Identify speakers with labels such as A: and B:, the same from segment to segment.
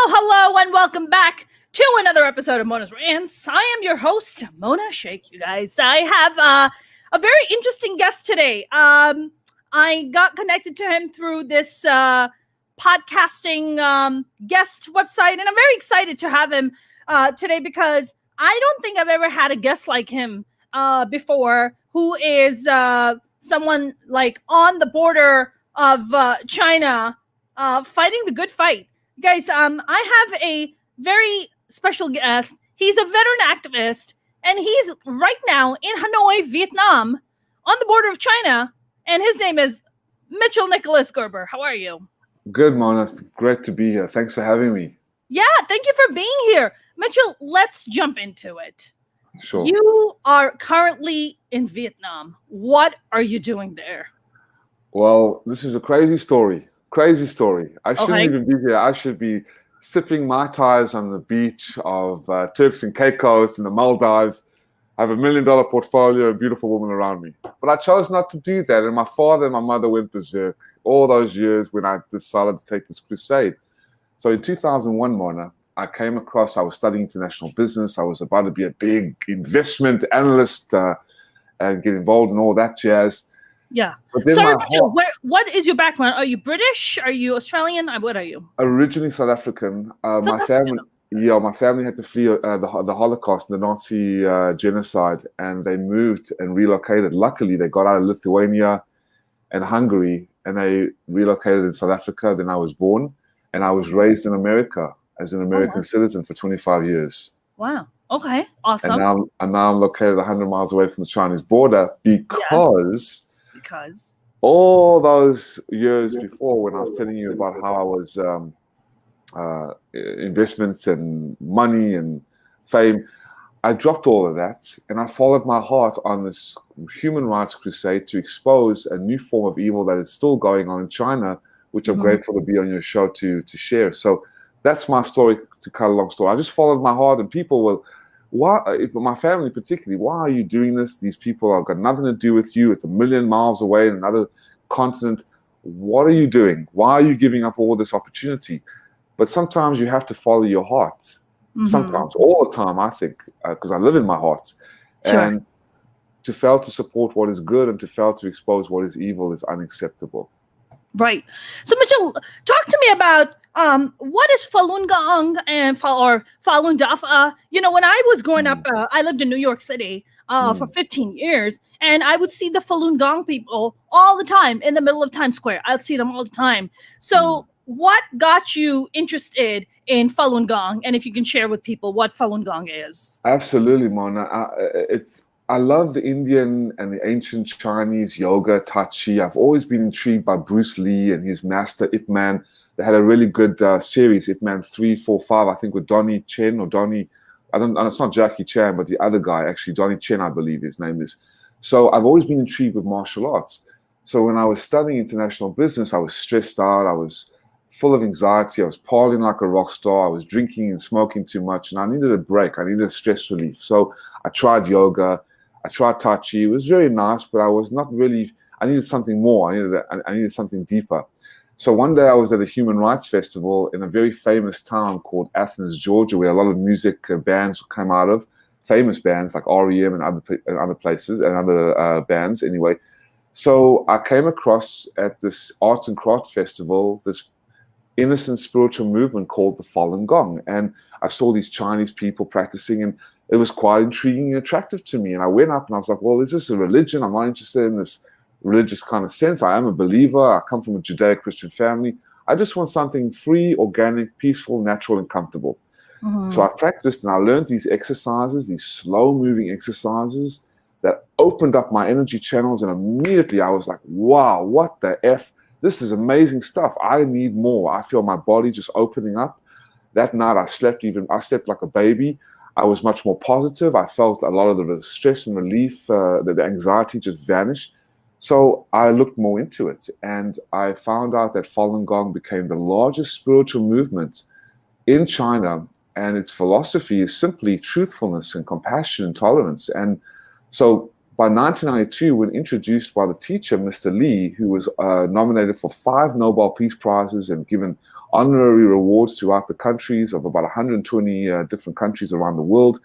A: Hello, and welcome back to another episode of Mona's Rants. I am your host, Mona Sheikh, you guys. I have a very interesting guest today. I got connected to him through this podcasting guest website, and I'm very excited to have him today because I don't think I've ever had a guest like him before, who is someone like on the border of China, fighting the good fight. Guys, I have a very special guest. He's a veteran activist, and he's right now in Hanoi, Vietnam, on the border of China, and his name is Mitchell Nicholas Gerber. How are you?
B: Good, Mona. Great to be here. Thanks for having me.
A: Yeah, thank you for being here. Mitchell, let's jump into it.
B: Sure.
A: You are currently in Vietnam. What are you doing there?
B: Well, this is a crazy story. Crazy story. I shouldn't even be here. I should be sipping Mai Tais on the beach of Turks and Caicos in the Maldives. I have $1 million portfolio, a beautiful woman around me. But I chose not to do that. And my father and my mother went berserk all those years when I decided to take this crusade. So in 2001, Mona, I came across, I was studying international business. I was about to be a big investment analyst and get involved in all that jazz.
A: Yeah. Sorry, Mitchell, what is your background? Are you British? Are you Australian? What are you?
B: Originally South African. My family had to flee the Holocaust, the Nazi genocide, and they moved and relocated. Luckily, they got out of Lithuania and Hungary, and they relocated in South Africa. Then I was born, and I was raised in America as an American citizen for 25 years.
A: Wow. Okay. Awesome.
B: And now I'm located 100 miles away from the Chinese border because all those years before, when I was telling you about how I was investments and money and fame, I dropped all of that and I followed my heart on this human rights crusade to expose a new form of evil that is still going on in China, which I'm grateful to be on your show to share. So that's my story, to cut a long story. I just followed my heart, and people will, my family particularly, why are you doing this? These people have got nothing to do with you. It's 1 million miles away in another continent. What are you doing? Why are you giving up all this opportunity? But sometimes you have to follow your heart. Sometimes, all the time, I think, because I live in my heart.
A: Sure.
B: And to fail to support what is good and to fail to expose what is evil is unacceptable.
A: Right. So, Mitchell, talk to me about what is Falun Gong and Falun Dafa. When I was growing up, I lived in New York City for 15 years, and I would see the Falun Gong people all the time in the middle of Times Square. I'd see them all the time. So what got you interested in Falun Gong? And if you can share with people what Falun Gong is.
B: Absolutely, Mona. I love the Indian and the ancient Chinese yoga, Tai Chi. I've always been intrigued by Bruce Lee and his master Ip Man. They had a really good series, Ip Man 3, 4, 5, I think, with Donnie Chen or Donnie. It's not Jackie Chan, but the other guy, actually, Donnie Chen, I believe his name is. So I've always been intrigued with martial arts. So when I was studying international business, I was stressed out. I was full of anxiety. I was partying like a rock star. I was drinking and smoking too much, and I needed a break. I needed a stress relief. So I tried yoga. I tried Tai Chi. It was very nice, but I was not really, I needed something more. I needed something deeper. So one day I was at a human rights festival in a very famous town called Athens, Georgia, where a lot of music bands come out of, famous bands like REM and other places and other bands anyway. So I came across at this arts and crafts festival, this innocent spiritual movement called the Falun Gong. And I saw these Chinese people practicing, and it was quite intriguing and attractive to me. And I went up and I was like, well, is this a religion? I'm not interested in this religious kind of sense. I am a believer. I come from a Judeo-Christian family. I just want something free, organic, peaceful, natural, and comfortable. So I practiced and I learned these exercises, these slow-moving exercises that opened up my energy channels. And immediately I was like, wow, what the F? This is amazing stuff. I need more. I feel my body just opening up. That night I slept like a baby. I was much more positive. I felt a lot of the stress and relief, the anxiety just vanished. So I looked more into it, and I found out that Falun Gong became the largest spiritual movement in China, and its philosophy is simply truthfulness and compassion and tolerance. And so by 1992, when introduced by the teacher, Mr. Lee, who was nominated for 5 Nobel Peace Prizes and given honorary rewards throughout the countries of about 120 different countries around the world.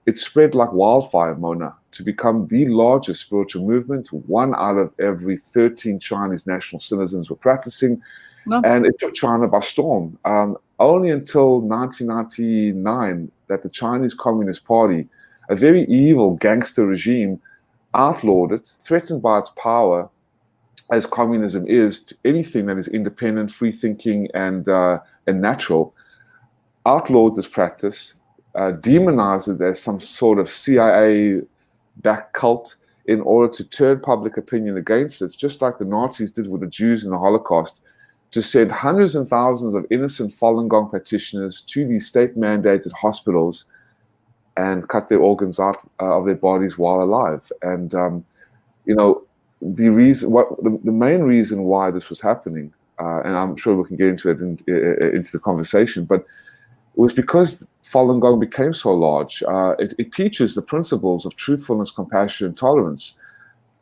B: It spread like wildfire, Mona, to become the largest spiritual movement. 1 out of every 13 Chinese national citizens were practicing, and it took China by storm. Only until 1999 that the Chinese Communist Party, a very evil gangster regime, outlawed it, threatened by its power, as communism is, to anything that is independent, free-thinking, and natural, outlawed this practice, demonized it as some sort of CIA-backed cult in order to turn public opinion against it, just like the Nazis did with the Jews in the Holocaust, to send hundreds and thousands of innocent Falun Gong practitioners to these state-mandated hospitals and cut their organs out of their bodies while alive. And the main reason why this was happening, and I'm sure we can get into it into the conversation, but it was because Falun Gong became so large. It teaches the principles of truthfulness, compassion, and tolerance.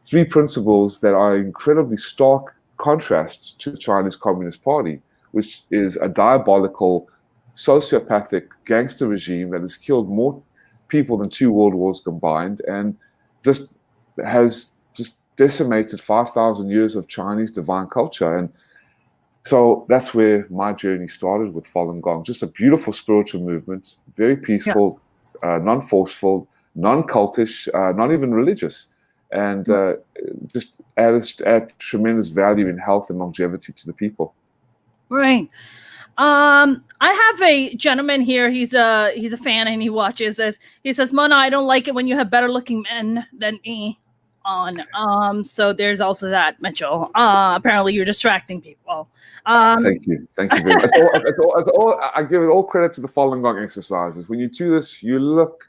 B: 3 principles that are incredibly stark contrasts to the Chinese Communist Party, which is a diabolical, sociopathic gangster regime that has killed more people than 2 world wars combined, and just has decimated 5,000 years of Chinese divine culture. And so that's where my journey started with Falun Gong. Just a beautiful spiritual movement, very peaceful, non-forceful, non-cultish, not even religious, and just add tremendous value in health and longevity to the people.
A: Right. I have a gentleman here. He's a fan and he watches this. He says, "Mona, I don't like it when you have better looking men than me on." So there's also that, Mitchell. Apparently you're distracting people.
B: Thank you very much. I give it all credit to the Falun Gong exercises. When you do this, you look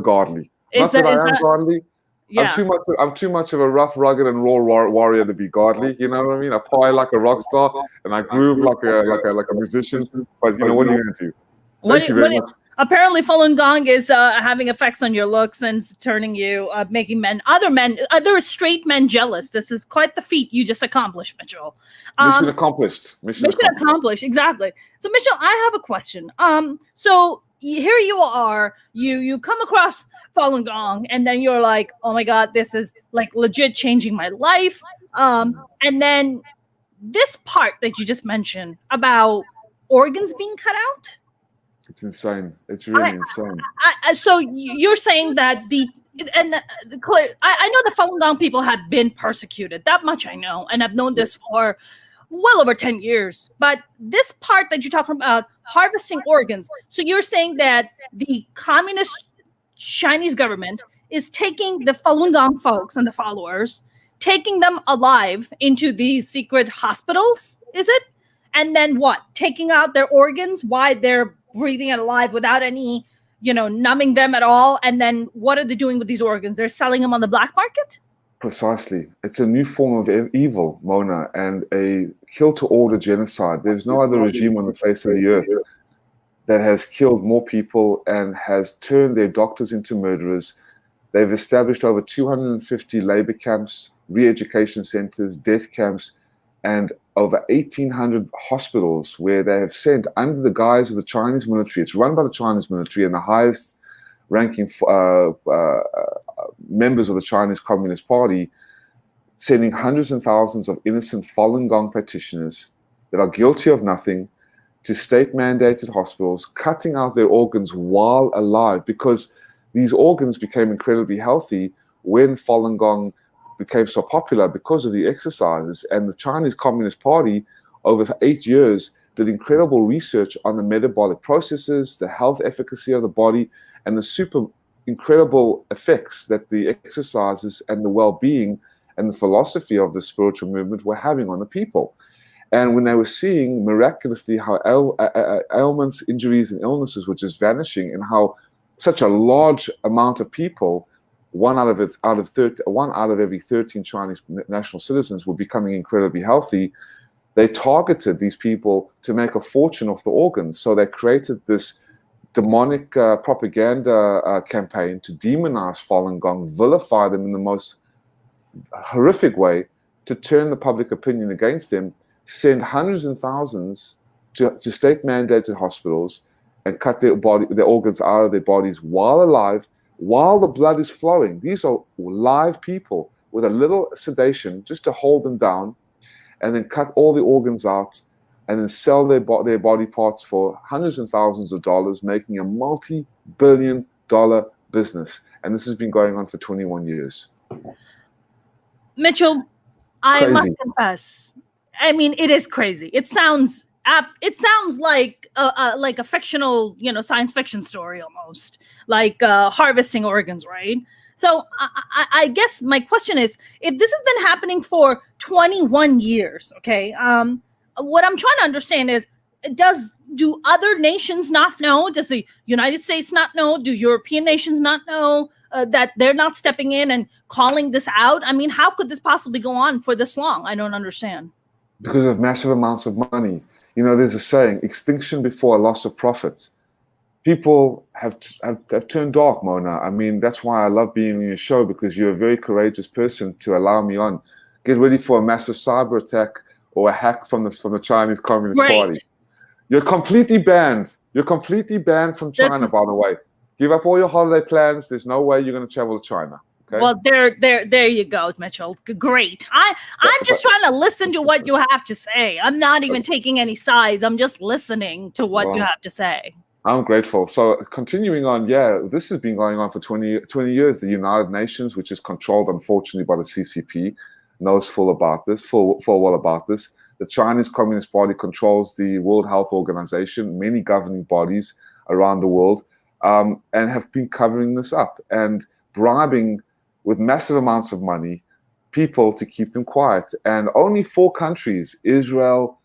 B: godly. Not that I am godly. Yeah. I'm too much of a rough, rugged, and raw warrior to be godly. You know what I mean? I party like a rock star and I groove like a musician. But you know what are you going to do? Thank you very much.
A: Apparently, Falun Gong is having effects on your looks and turning you, making other straight men jealous. This is quite the feat you just accomplished, Mitchell.
B: Mission accomplished.
A: Mission accomplished. Exactly. So, Mitchell, I have a question. So here you are. You come across Falun Gong, and then you're like, "Oh my God, this is like legit changing my life." And then this part that you just mentioned about organs being cut out.
B: It's insane. It's really insane.
A: So you're saying that I know the Falun Gong people have been persecuted. That much I know, and I've known this for well over 10 years. But this part that you're talking about, harvesting organs. So you're saying that the communist Chinese government is taking the Falun Gong folks and the followers, taking them alive into these secret hospitals, is it? And then what? Taking out their organs while they're breathing it alive without any, numbing them at all. And then what are they doing with these organs? They're selling them on the black market?
B: Precisely. It's a new form of evil, Mona, and a kill-to-order genocide. There's no other regime on the face of the earth that has killed more people and has turned their doctors into murderers. They've established over 250 labor camps, re-education centers, death camps, and over 1,800 hospitals where they have sent, under the guise of the Chinese military, it's run by the Chinese military and the highest ranking members of the Chinese Communist Party, sending hundreds and thousands of innocent Falun Gong practitioners that are guilty of nothing to state-mandated hospitals, cutting out their organs while alive, because these organs became incredibly healthy when Falun Gong became so popular because of the exercises. And the Chinese Communist Party, over 8 years, did incredible research on the metabolic processes, the health efficacy of the body, and the super incredible effects that the exercises and the well-being and the philosophy of the spiritual movement were having on the people. And when they were seeing miraculously how ailments, injuries, and illnesses were just vanishing, and how such a large amount of people, one out of every 13 Chinese national citizens, were becoming incredibly healthy, they targeted these people to make a fortune off the organs. So they created this demonic propaganda campaign to demonize Falun Gong, vilify them in the most horrific way, to turn the public opinion against them, send hundreds and thousands to state-mandated hospitals and cut their organs out of their bodies while alive, while the blood is flowing. These are live people with a little sedation just to hold them down, and then cut all the organs out, and then sell their body parts for hundreds and thousands of dollars, making a multi-billion-dollar business. And this has been going on for 21 years.
A: Mitchell, I must confess, I mean, it is crazy. It sounds like a fictional, science fiction story almost, like harvesting organs, right? So I guess my question is, if this has been happening for 21 years, okay, what I'm trying to understand is, do other nations not know? Does the United States not know? Do European nations not know that they're not stepping in and calling this out? I mean, how could this possibly go on for this long? I don't understand.
B: Because of massive amounts of money. There's a saying, extinction before a loss of profit. People have turned dark, Mona. I mean, that's why I love being on your show, because you're a very courageous person to allow me on. Get ready for a massive cyber attack or a hack from the Chinese Communist Party. You're completely banned. You're completely banned from China, by the way. Give up all your holiday plans. There's no way you're going to travel to China. Okay?
A: Well, there you go, Mitchell. Great. I'm just trying to listen to what you have to say. I'm not even taking any sides. I'm just listening to what you have to say.
B: I'm grateful. So continuing on, this has been going on for 20 years. The United Nations, which is controlled, unfortunately, by the CCP, knows full well about this. The Chinese Communist Party controls the World Health Organization, many governing bodies around the world, and have been covering this up and bribing with massive amounts of money people to keep them quiet. And only 4 countries, Israel,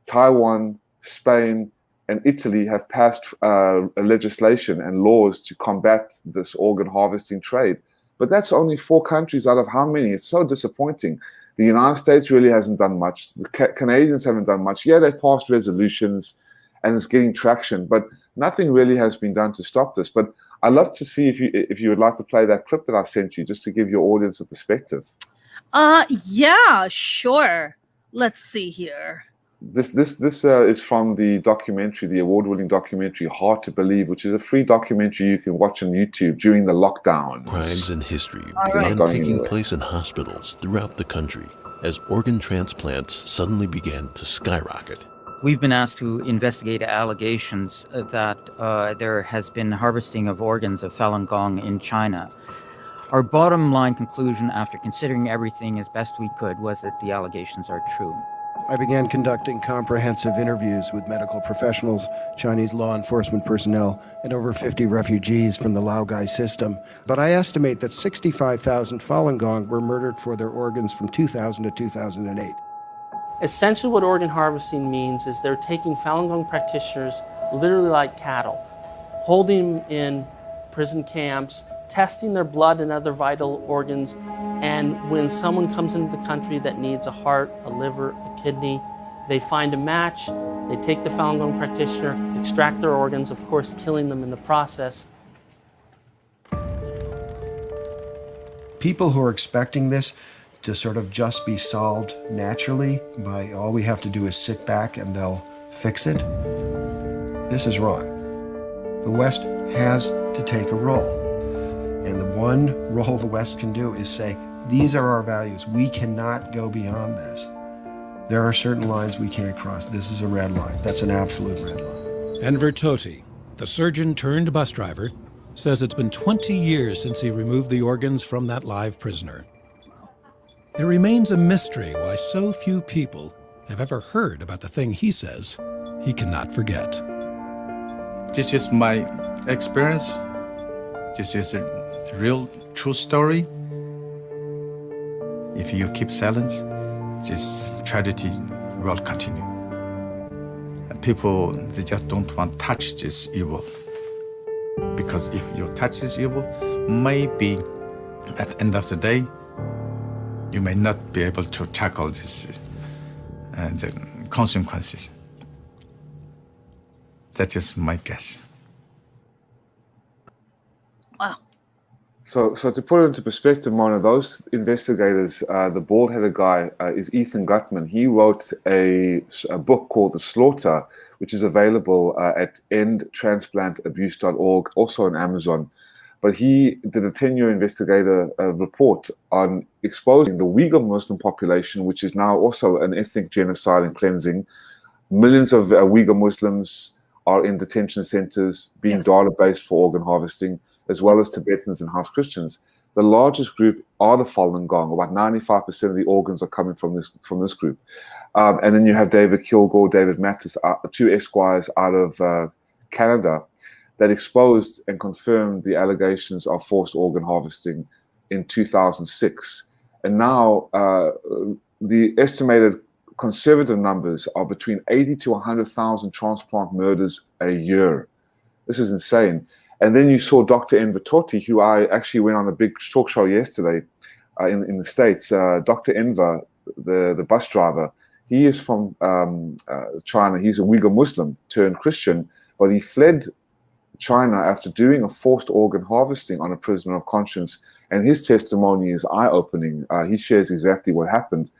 B: Taiwan, Spain, and Italy, have passed legislation and laws to combat this organ harvesting trade. But that's only 4 countries out of how many? It's so disappointing. The United States really hasn't done much. The Canadians haven't done much. Yeah, they've passed resolutions and it's getting traction, but nothing really has been done to stop this. But I'd love to see if you would like to play that clip that I sent you, just to give your audience a perspective.
A: Yeah, sure. Let's see here.
B: This is from the documentary, the award-winning documentary "Hard to Believe," which is a free documentary you can watch on YouTube during the lockdown.
C: Crimes in history began taking place in hospitals throughout the country as organ transplants suddenly began to skyrocket.
D: We've been asked to investigate allegations that there has been harvesting of organs of Falun Gong in China. Our bottom line conclusion, after considering everything as best we could, was that the allegations are true.
E: I began conducting comprehensive interviews with medical professionals, Chinese law enforcement personnel, and over 50 refugees from the Laogai system. But I estimate that 65,000 Falun Gong were murdered for their organs from 2000 to 2008.
F: Essentially what organ harvesting means is they're taking Falun Gong practitioners literally like cattle, holding them in prison camps, testing their blood and other vital organs, and when someone comes into the country that needs a heart, a liver, a kidney, they find a match, they take the Falun Gong practitioner, extract their organs, of course killing them in the process.
E: People who are expecting this to sort of just be solved naturally by all we have to do is sit back and they'll fix it, this is wrong. The West has to take a role. And the one role the West can do is say, these are our values. We cannot go beyond this. There are certain lines we can't cross. This is a red line. That's an absolute red line.
G: Enver Tohti, the surgeon turned bus driver, says it's been 20 years since he removed the organs from that live prisoner. There remains a mystery why so few people have ever heard about the thing he says he cannot forget.
H: This is my experience. This is a real true story. If you keep silence, this tragedy will continue. And people, they just don't want to touch this evil. Because if you touch this evil, maybe at the end of the day, you may not be able to tackle this the consequences. That is my guess.
A: Wow.
B: So to put it into perspective, Mona, those investigators, the bald-headed guy is Ethan Gutman. He wrote a book called The Slaughter, which is available at endtransplantabuse.org, also on Amazon. But he did a 10-year investigator report on exposing the Uyghur Muslim population, which is now also an ethnic genocide and cleansing. Millions of Uyghur Muslims are in detention centers being databased for organ harvesting, as well as Tibetans and house Christians. The largest group are the Falun Gong. About 95% of the organs are coming from this group. And then you have David Kilgore, David Mattis, two esquires out of Canada, that exposed and confirmed the allegations of forced organ harvesting in 2006. And now the estimated conservative numbers are between 80 to 100,000 transplant murders a year. This is insane. And then you saw Dr. Enver Tohti, who I actually went on a big talk show yesterday in the States. Dr. Enver, the bus driver, he is from China. He's a Uyghur Muslim turned Christian, but he fled China after doing a forced organ harvesting on a prisoner of conscience, and his testimony is eye-opening. He shares exactly what happened,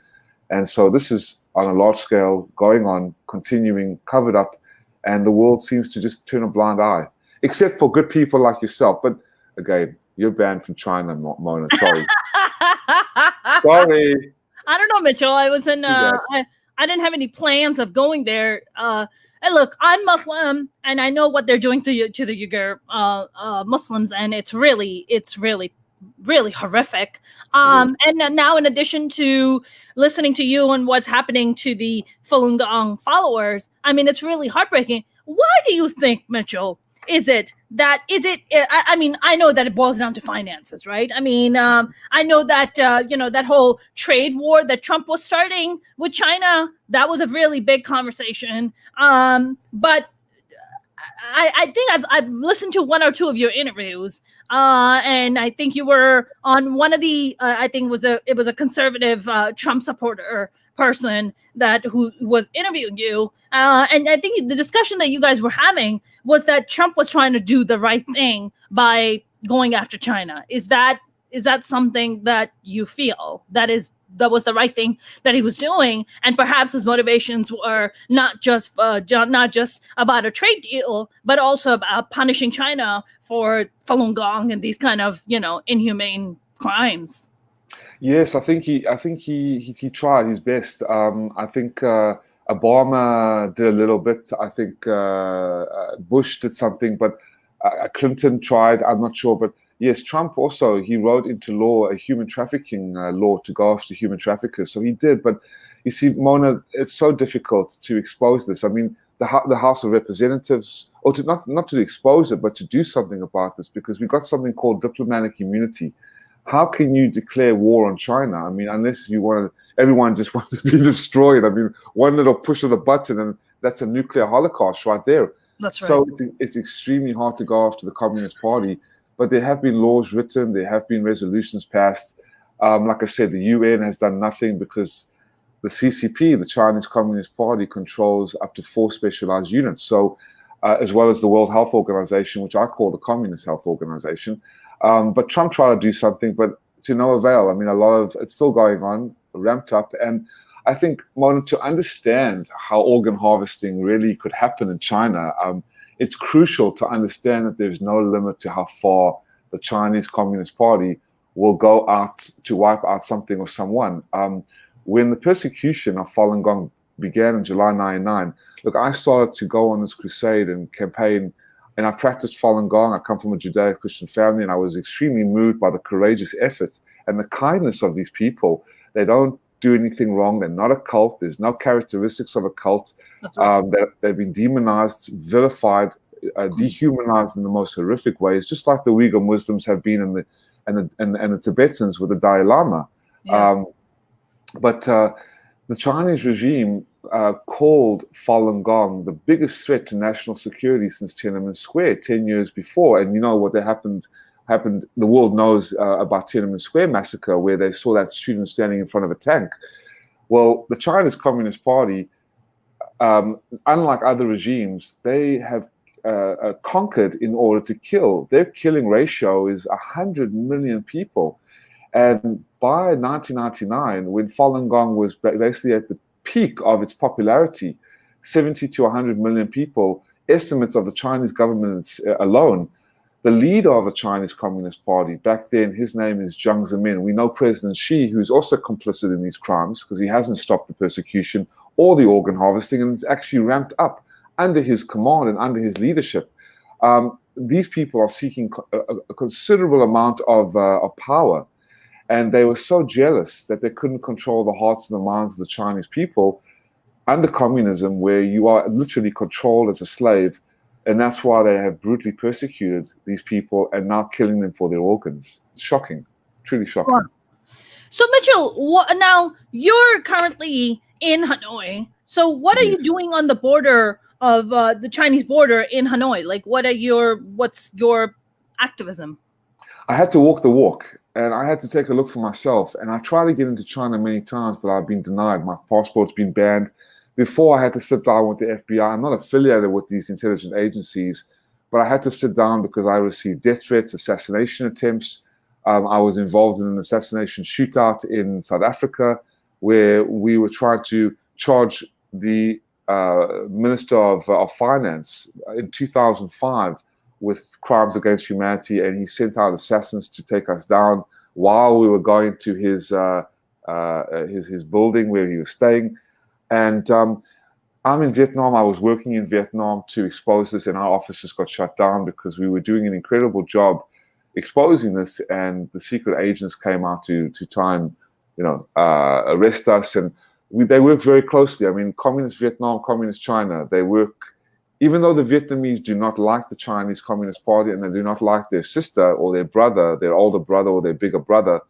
B: and so this is on a large scale going on, continuing, covered up, and the world seems to just turn a blind eye, except for good people like yourself. But again, you're banned from China, Mona. Sorry. Sorry.
A: I don't know, Mitchell. I was in. I didn't have any plans of going there. And look, I'm Muslim, and I know what they're doing to the Uyghur Muslims, and it's really horrific. And now, in addition to listening to you and what's happening to the Falun Gong followers, I mean, it's really heartbreaking. Why do you think, Mitchell? I mean, I know that it boils down to finances, right? I mean, I know that, that whole trade war that Trump was starting with China, that was a really big conversation. But I think I've listened to one or two of your interviews, and I think you were on one of the, I think it was a conservative Trump supporter person who was interviewing you. And I think the discussion that you guys were having was that Trump was trying to do the right thing by going after China. Is that something that you feel that was the right thing that he was doing, and perhaps his motivations were not just about a trade deal, but also about punishing China for Falun Gong and these kind of inhumane crimes?
B: Yes, I think he tried his best. I think Obama did a little bit. I think Bush did something, but Clinton tried. I'm not sure, but yes, Trump also, he wrote into law a human trafficking law to go after human traffickers. So he did, but you see, Mona, it's so difficult to expose this. I mean, the House of Representatives, or not to expose it, but to do something about this, because we've got something called diplomatic immunity. How can you declare war on China? I mean, unless everyone just wants to be destroyed. I mean, one little push of the button and that's a nuclear holocaust right there.
A: That's right.
B: So it's extremely hard to go after the Communist Party, but there have been laws written, there have been resolutions passed. Like I said, the UN has done nothing because the CCP, the Chinese Communist Party, controls up to 4 specialized units. So, as well as the World Health Organization, which I call the Communist Health Organization. But Trump tried to do something, but to no avail. I mean, it's still going on, ramped up. And I think, Mona, to understand how organ harvesting really could happen in China, it's crucial to understand that there's no limit to how far the Chinese Communist Party will go out to wipe out something or someone. When the persecution of Falun Gong began in July 1999, look, I started to go on this crusade and campaign, and I practiced Falun Gong. I come from a Judeo-Christian family, and I was extremely moved by the courageous efforts and the kindness of these people. They don't do anything wrong. They're not a cult. There's no characteristics of a cult. They've been demonized, vilified, dehumanized in the most horrific ways, just like the Uyghur Muslims have been and the Tibetans with the Dalai Lama.
A: Yes.
B: But the Chinese regime called Falun Gong the biggest threat to national security since Tiananmen Square 10 years before. And you know what happened. The world knows about Tiananmen Square massacre, where they saw that student standing in front of a tank. Well, the Chinese Communist Party, unlike other regimes, they have conquered in order to kill. Their killing ratio is 100 million people. And by 1999, when Falun Gong was basically at the peak of its popularity, 70 to 100 million people, estimates of the Chinese government alone. The leader of the Chinese Communist Party back then, his name is Jiang Zemin. We know President Xi, who's also complicit in these crimes because he hasn't stopped the persecution or the organ harvesting, and it's actually ramped up under his command and under his leadership. These people are seeking a considerable amount of power, and they were so jealous that they couldn't control the hearts and the minds of the Chinese people under communism, where you are literally controlled as a slave. And that's why they have brutally persecuted these people and now killing them for their organs. It's shocking, truly shocking.
A: Wow. So, Mitchell, now you're currently in Hanoi. So what are you doing on the border of the Chinese border in Hanoi? Like, what's your activism?
B: I had to walk the walk, and I had to take a look for myself. And I tried to get into China many times, but I've been denied. My passport's been banned. Before, I had to sit down with the FBI. I'm not affiliated with these intelligence agencies, but I had to sit down because I received death threats, assassination attempts. I was involved in an assassination shootout in South Africa, where we were trying to charge the Minister of Finance in 2005 with crimes against humanity, and he sent out assassins to take us down while we were going to his building where he was staying. And I'm in Vietnam. I was working in Vietnam to expose this, and our offices got shut down because we were doing an incredible job exposing this, and the secret agents came out to try and arrest us. And they work very closely. I mean, Communist Vietnam, Communist China, they work, even though the Vietnamese do not like the Chinese Communist Party and they do not like their sister or their brother, their older brother or their bigger brother,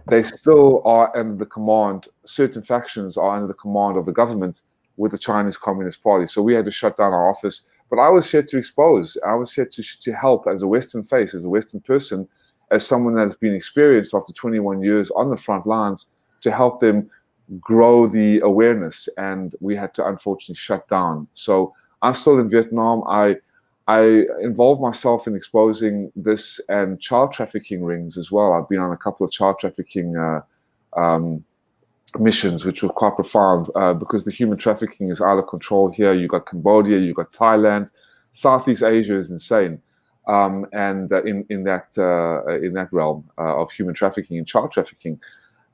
B: they still are under the command, certain factions are under the command of the government with the Chinese Communist Party. So we had to shut down our office. But I was here to expose. I was here to help as a Western face, as a Western person, as someone that has been experienced after 21 years on the front lines, to help them grow the awareness. And we had to unfortunately shut down. So I'm still in Vietnam. I involved myself in exposing this and child trafficking rings as well. I've been on a couple of child trafficking missions, which were quite profound because the human trafficking is out of control here. You got Cambodia, you got Thailand, Southeast Asia is insane, and in that realm of human trafficking and child trafficking.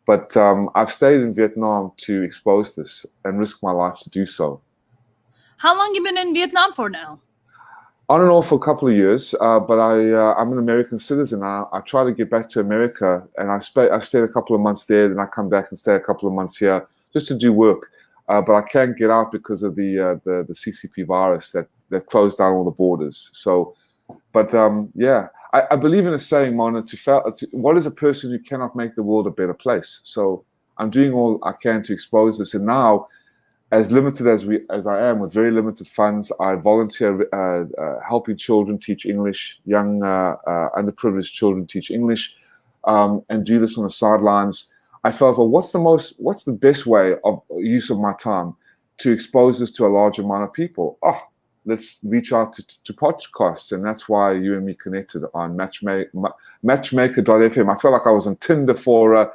B: But I've stayed in Vietnam to expose this and risk my life to do so.
A: How long have you been in Vietnam for now?
B: On and off for a couple of years, but I'm an American citizen. I try to get back to America, and I stayed a couple of months there, then I come back and stay a couple of months here just to do work. But I can't get out because of the CCP virus that closed down all the borders. So, but I believe in a saying, Mona, what is a person who cannot make the world a better place? So I'm doing all I can to expose this, and now, as limited as I am, with very limited funds, I volunteer helping children teach English, young underprivileged children teach English, and do this on the sidelines. I felt, well, what's the best way of use of my time to expose this to a large amount of people? Let's reach out to podcasts, and that's why you and me connected on Matchmaker.fm. I felt like I was on Tinder for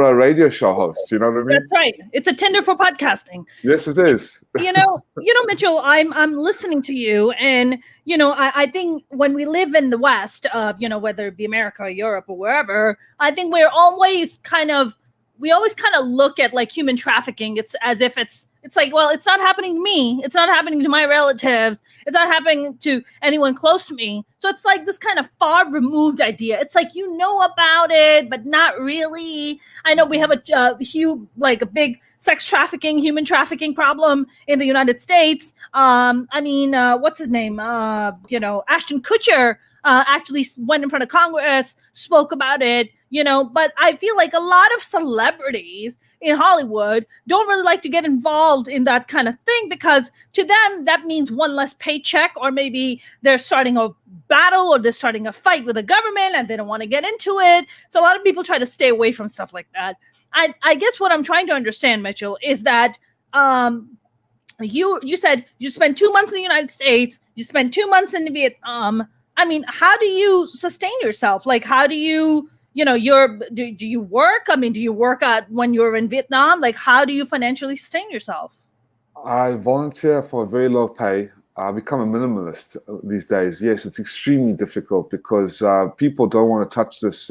B: a radio show host, you know what I mean?
A: That's right. It's a Tinder for podcasting.
B: Yes, it is.
A: Mitchell, I'm listening to you, and I think when we live in the West, whether it be America or Europe or wherever, I think we always kind of look at like human trafficking. It's as if it's like, well, it's not happening to me. It's not happening to my relatives. It's not happening to anyone close to me. So it's like this kind of far removed idea. It's like, about it, but not really. I know we have a big sex trafficking, human trafficking problem in the United States. What's his name? Ashton Kutcher actually went in front of Congress, spoke about it, but I feel like a lot of celebrities in Hollywood don't really like to get involved in that kind of thing, because to them that means one less paycheck, or maybe they're starting a battle or they're starting a fight with the government and they don't want to get into it. So a lot of people try to stay away from stuff like that. I guess what I'm trying to understand, Mitchell, is that you said you spent 2 months in the United States, you spent 2 months in Vietnam. I mean, how do you sustain yourself? Like, how do you do you work? I mean, do you work when you're in Vietnam? Like, how do you financially sustain yourself?
B: I volunteer for a very low pay. I become a minimalist these days. Yes, it's extremely difficult because people don't want to touch this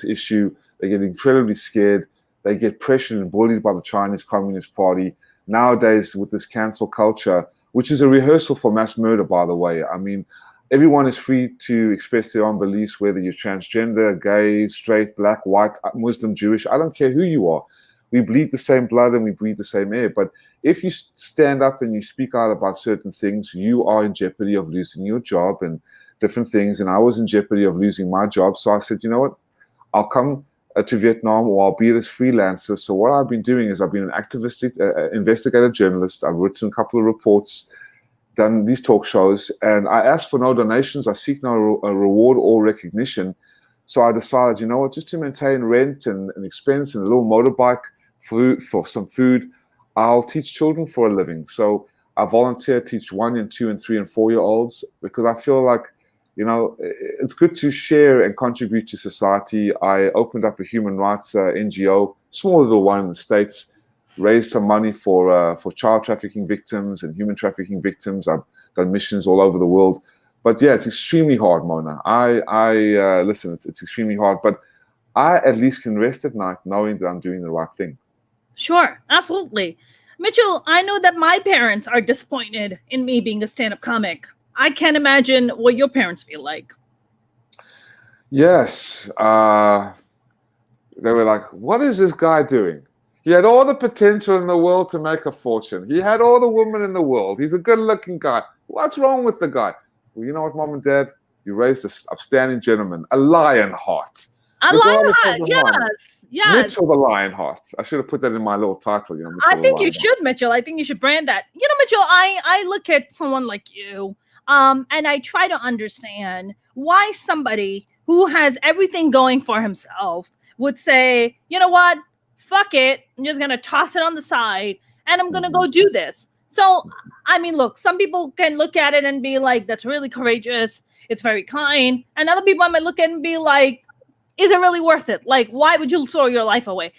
B: issue. They get incredibly scared. They get pressured and bullied by the Chinese Communist Party. Nowadays, with this cancel culture, which is a rehearsal for mass murder, by the way. I mean, everyone is free to express their own beliefs, whether you're transgender, gay, straight, black, white, Muslim, Jewish. I don't care who you are. We bleed the same blood and we breathe the same air. But if you stand up and you speak out about certain things, you are in jeopardy of losing your job and different things. And I was in jeopardy of losing my job. So I said, you know what? I'll come to Vietnam, or I'll be this freelancer. So what I've been doing is I've been an activist, investigative journalist. I've written a couple of reports, done these talk shows, and I ask for no donations. I seek no reward or recognition. So I decided, you know what, just to maintain rent and expense and a little motorbike, for some food, I'll teach children for a living. So I volunteer, teach 1 and 2 and 3 and 4-year-olds, because I feel like, you know, it's good to share and contribute to society. I opened up a human rights NGO, small little one in the States, raised some money for child trafficking victims and human trafficking victims. I've done missions all over the world. But yeah, it's extremely hard, Mona. Listen, it's extremely hard, but I at least can rest at night knowing that I'm doing the right thing.
A: Sure, absolutely. Mitchell, I know that my parents are disappointed in me being a stand-up comic. I can't imagine what your parents feel like.
B: Yes. They were like, what is this guy doing? He had all the potential in the world to make a fortune. He had all the women in the world. He's a good-looking guy. What's wrong with the guy? Well, you know what, Mom and Dad? You raised an upstanding gentleman, a lion heart.
A: A lion heart, yes.
B: Mitchell the Lionheart. I should have put that in my little title. You know,
A: I think you should, Mitchell. I think you should brand that. You know, Mitchell, I look at someone like you, and I try to understand why somebody who has everything going for himself would say, you know what, fuck it, I'm just going to toss it on the side, and I'm going to go do this. So, I mean, look, some people can look at it and be like, that's really courageous. It's very kind. And other people might look at it and be like, is it really worth it? Like, why would you throw your life away?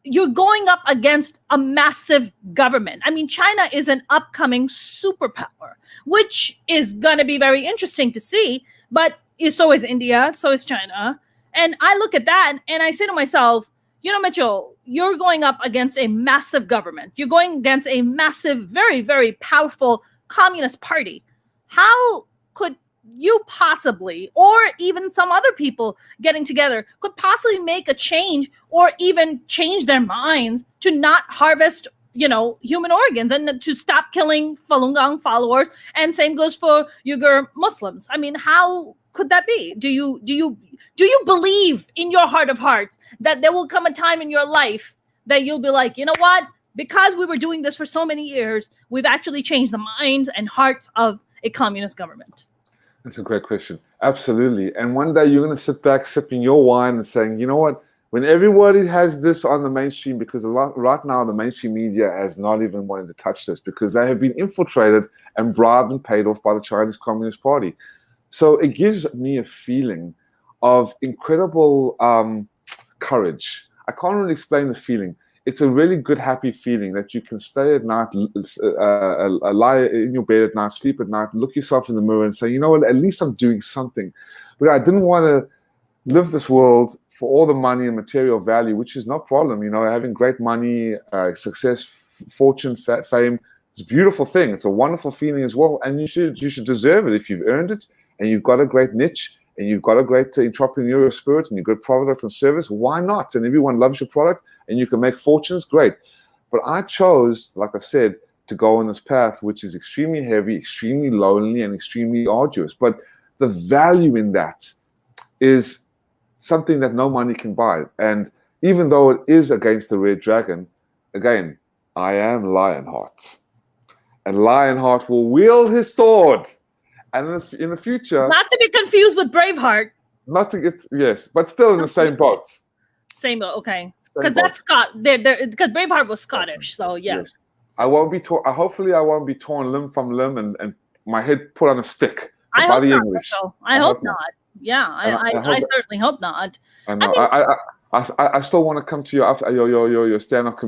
A: You're going up against a massive government. I mean, China is an upcoming superpower, which is going to be very interesting to see. But so is India, so is China. And I look at that and I say to myself, you know, Mitchell, you're going up against a massive government. You're going against a massive, very, very powerful communist party. How could you possibly, or even some other people getting together, could possibly make a change or even change their minds to not harvest, you know, human organs and to stop killing Falun Gong followers? And same goes for Uyghur Muslims. I mean, how could that be? Do you believe in your heart of hearts that there will come a time in your life that you'll be like, you know what, because we were doing this for so many years, we've actually changed the minds and hearts of a communist government?
B: That's a great question. Absolutely. And one day you're going to sit back sipping your wine and saying, you know what, when everybody has this on the mainstream, because right now the mainstream media has not even wanted to touch this because they have been infiltrated and bribed and paid off by the Chinese Communist Party. So it gives me a feeling of incredible courage. I can't really explain the feeling. It's a really good, happy feeling that you can stay at night, lie in your bed at night, sleep at night, look yourself in the mirror and say, you know what, at least I'm doing something. But I didn't want to live this world for all the money and material value, which is no problem. You know, having great money, success, fortune, fame, it's a beautiful thing. It's a wonderful feeling as well. And you should deserve it if you've earned it and you've got a great niche and you've got a great entrepreneurial spirit and you've got product and service. Why not? And everyone loves your product and you can make fortunes, great. But I chose, like I said, to go on this path, which is extremely heavy, extremely lonely, and extremely arduous. But the value in that is something that no money can buy. And even though it is against the red dragon, again, I am Lionheart. And Lionheart will wield his sword. And in the future...
A: Not to be confused with Braveheart.
B: Not to get... Yes, but still in the same boat.
A: Same boat, okay. Because that's because Braveheart was Scottish, so yeah. Yes.
B: I won't be torn. Hopefully, I won't be torn limb from limb and my head put on a stick.
A: I hope not. I hope not. Yeah, I certainly hope not.
B: I know. I still want to come to your stand-up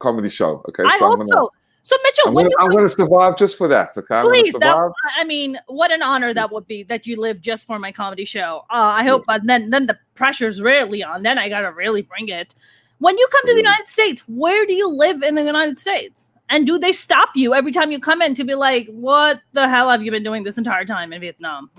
B: comedy show. Okay,
A: I hope so. So Mitchell,
B: I'm going to survive just for that. Okay, I'm going to
A: please,
B: survive.
A: I mean, what an honor that would be that you live just for my comedy show. I hope, but then the pressure's really on. Then I gotta really bring it. When you come to the United States, where do you live in the United States? And do they stop you every time you come in to be like, what the hell have you been doing this entire time in Vietnam?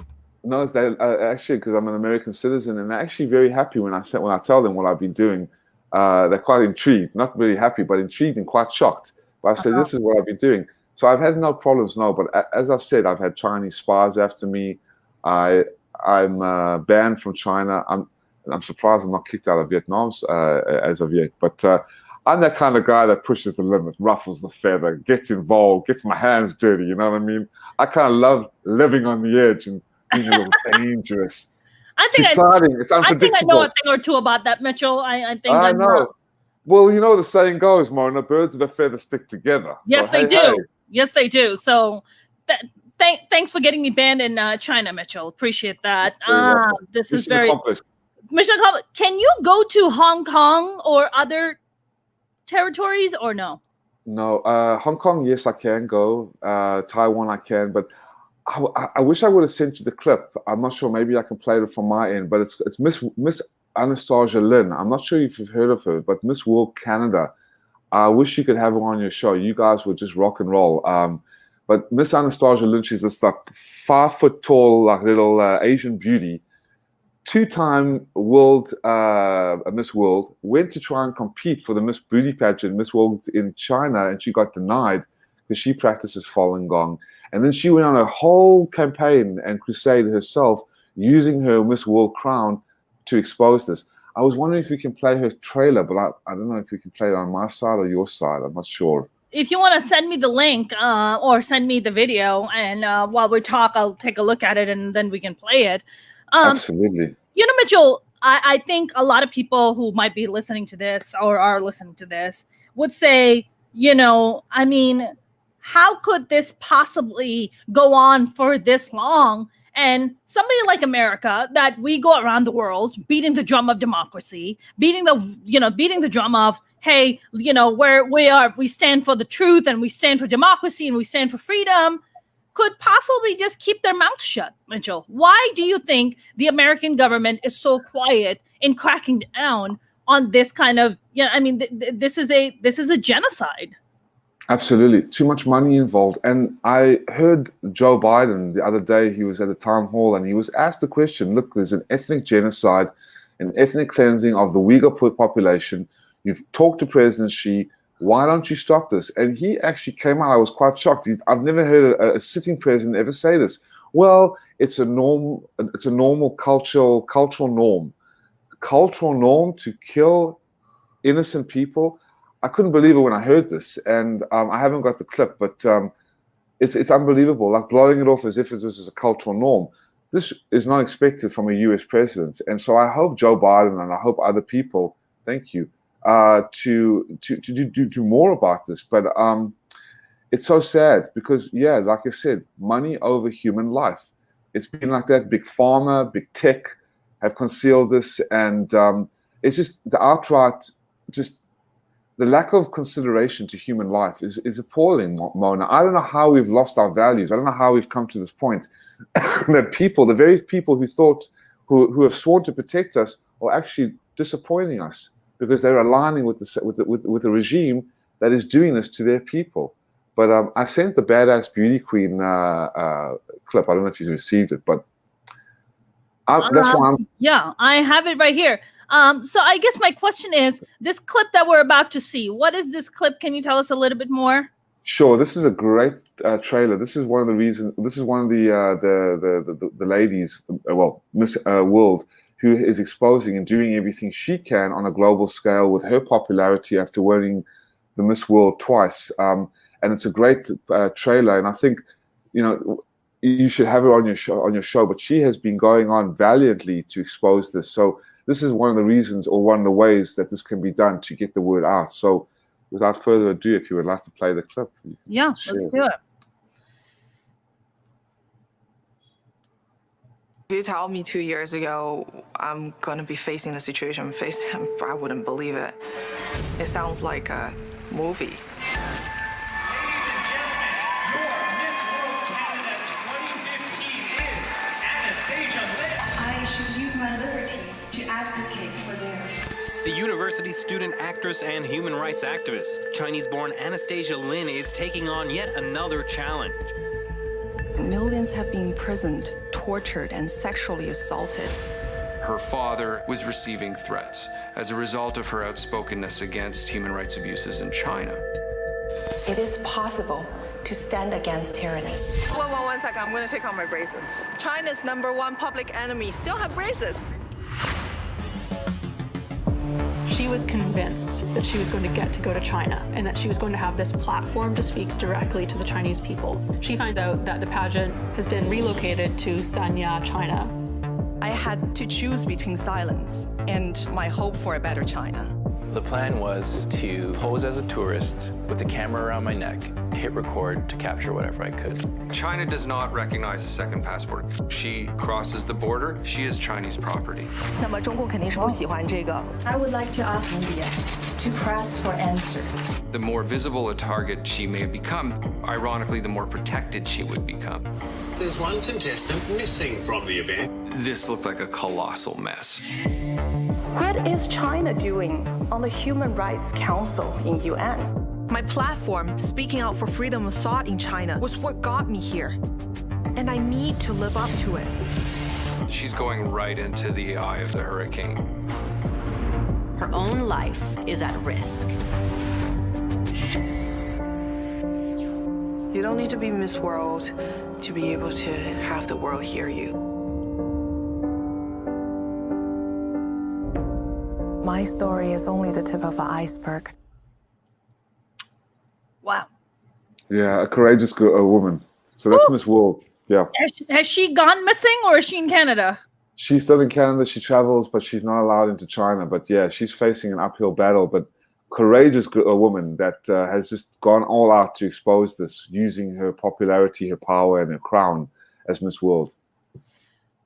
B: No, they actually, because I'm an American citizen, and they're actually very happy when I tell them what I've been doing. They're quite intrigued, not really happy, but intrigued and quite shocked. But I said, this is what I've been doing. So I've had no problems, no. But as I said, I've had Chinese spies after me. I'm banned from China. I'm surprised I'm not kicked out of Vietnam as of yet. But I'm that kind of guy that pushes the limits, ruffles the feather, gets involved, gets my hands dirty. You know what I mean? I kind of love living on the edge and being a little dangerous.
A: It's
B: exciting. It's unpredictable.
A: I think I know a thing or two about that, Mitchell. I think
B: I know. Well, you know the saying goes, Mona, birds of a feather stick together.
A: Yes,
B: so,
A: they do.
B: Hey.
A: Yes, they do. So thanks for getting me banned in China, Mitchell. Appreciate that. This is very mission accomplished. Can you go to Hong Kong or other territories or no?
B: No. Hong Kong, yes, I can go. Taiwan, I can. But I wish I would have sent you the clip. I'm not sure. Maybe I can play it from my end. But it's Miss Anastasia Lin. I'm not sure if you've heard of her, but Miss World Canada. I wish you could have her on your show. You guys would just rock and roll. But Miss Anastasia Lin, she's this like 5 foot tall, like little Asian beauty, 2-time world Miss World. Went to try and compete for the Miss Beauty pageant, Miss World in China, and she got denied because she practices Falun Gong. And then she went on a whole campaign and crusade herself using her Miss World crown to expose this. I was wondering if we can play her trailer, but I don't know if we can play it on my side or your side. I'm not sure.
A: If you want to send me the link or send me the video, and while we talk, I'll take a look at it and then we can play it.
B: Absolutely.
A: You know, Mitchell, I think a lot of people who might be listening to this or are listening to this would say, you know, I mean, how could this possibly go on for this long? And somebody like America, that we go around the world beating the drum of democracy, beating the drum of, hey, you know, where we stand for the truth and we stand for democracy and we stand for freedom, could possibly just keep their mouths shut, Mitchell. Why do you think the American government is so quiet in cracking down on this kind of, I mean, this is a genocide.
B: Absolutely. Too much money involved. And I heard Joe Biden the other day, he was at a town hall and he was asked the question, look, there's an ethnic genocide, an ethnic cleansing of the Uyghur population. You've talked to President Xi. Why don't you stop this? And he actually came out. I was quite shocked. I've never heard a sitting president ever say this. Well, it's a norm. It's a normal cultural norm. Cultural norm to kill innocent people. I couldn't believe it when I heard this, and I haven't got the clip, but it's unbelievable. Like blowing it off as if it was a cultural norm. This is not expected from a U.S. president, and so I hope Joe Biden and I hope other people, thank you, to do more about this. But it's so sad because, yeah, like I said, money over human life. It's been like that. Big pharma, big tech have concealed this, and it's just the outright just. The lack of consideration to human life is appalling, Mona. I don't know how we've lost our values. I don't know how we've come to this point that people, the very people who have sworn to protect us, are actually disappointing us because they're aligning with the regime that is doing this to their people. But I sent the Badass Beauty Queen clip. I don't know if you received it, but that's why I'm.
A: Yeah, I have it right here. So I guess my question is, this clip that we're about to see, what is this clip? Can you tell us a little bit more?
B: Sure. This is a great trailer. This is one of the reasons. This is one of the ladies, well, Miss World, who is exposing and doing everything she can on a global scale with her popularity after winning the Miss World twice. And it's a great trailer. And I think, you know, you should have her on your show. But she has been going on valiantly to expose this. So. This is one of the reasons or one of the ways that this can be done to get the word out. So without further ado, if you would like to play the clip.
A: Yeah, let's do it.
I: If you told me 2 years ago I'm going to be facing the situation I'm facing, I wouldn't believe it. It sounds like a movie. advocate for theirs.
J: The university student, actress, and human rights activist, Chinese-born Anastasia Lin, is taking on yet another challenge.
I: Millions have been imprisoned, tortured, and sexually assaulted.
K: Her father was receiving threats as a result of her outspokenness against human rights abuses in China.
I: It is possible to stand against tyranny. One second, I'm going to take off my braces. China's #1 public enemy still have braces.
L: She was convinced that she was going to get to go to China and that she was going to have this platform to speak directly to the Chinese people. She finds out that the pageant has been relocated to Sanya, China.
I: I had to choose between silence and my hope for a better China.
M: The plan was to pose as a tourist with the camera around my neck, hit record to capture whatever I could.
K: China does not recognize a second passport. She crosses the border, she is Chinese property.
I: 那么中共肯定是不喜欢这个。I would like to ask India to press for answers.
K: The more visible a target she may have become, ironically, the more protected she would become.
N: There's one contestant missing from the event.
K: This looked like a colossal mess.
I: What is China doing on the Human Rights Council in UN? My platform, speaking out for freedom of thought in China, was what got me here. And I need to live up to it.
K: She's going right into the eye of the hurricane.
O: Her own life is at risk.
I: You don't need to be Miss World to be able to have the world hear you. My story is only the tip of the iceberg.
A: Wow.
B: Yeah, a courageous woman. So that's Miss World. Yeah.
A: Has she gone missing, or is she in Canada?
B: She's still in Canada. She travels, but she's not allowed into China. But yeah, she's facing an uphill battle. But courageous woman that has just gone all out to expose this, using her popularity, her power, and her crown as Miss World.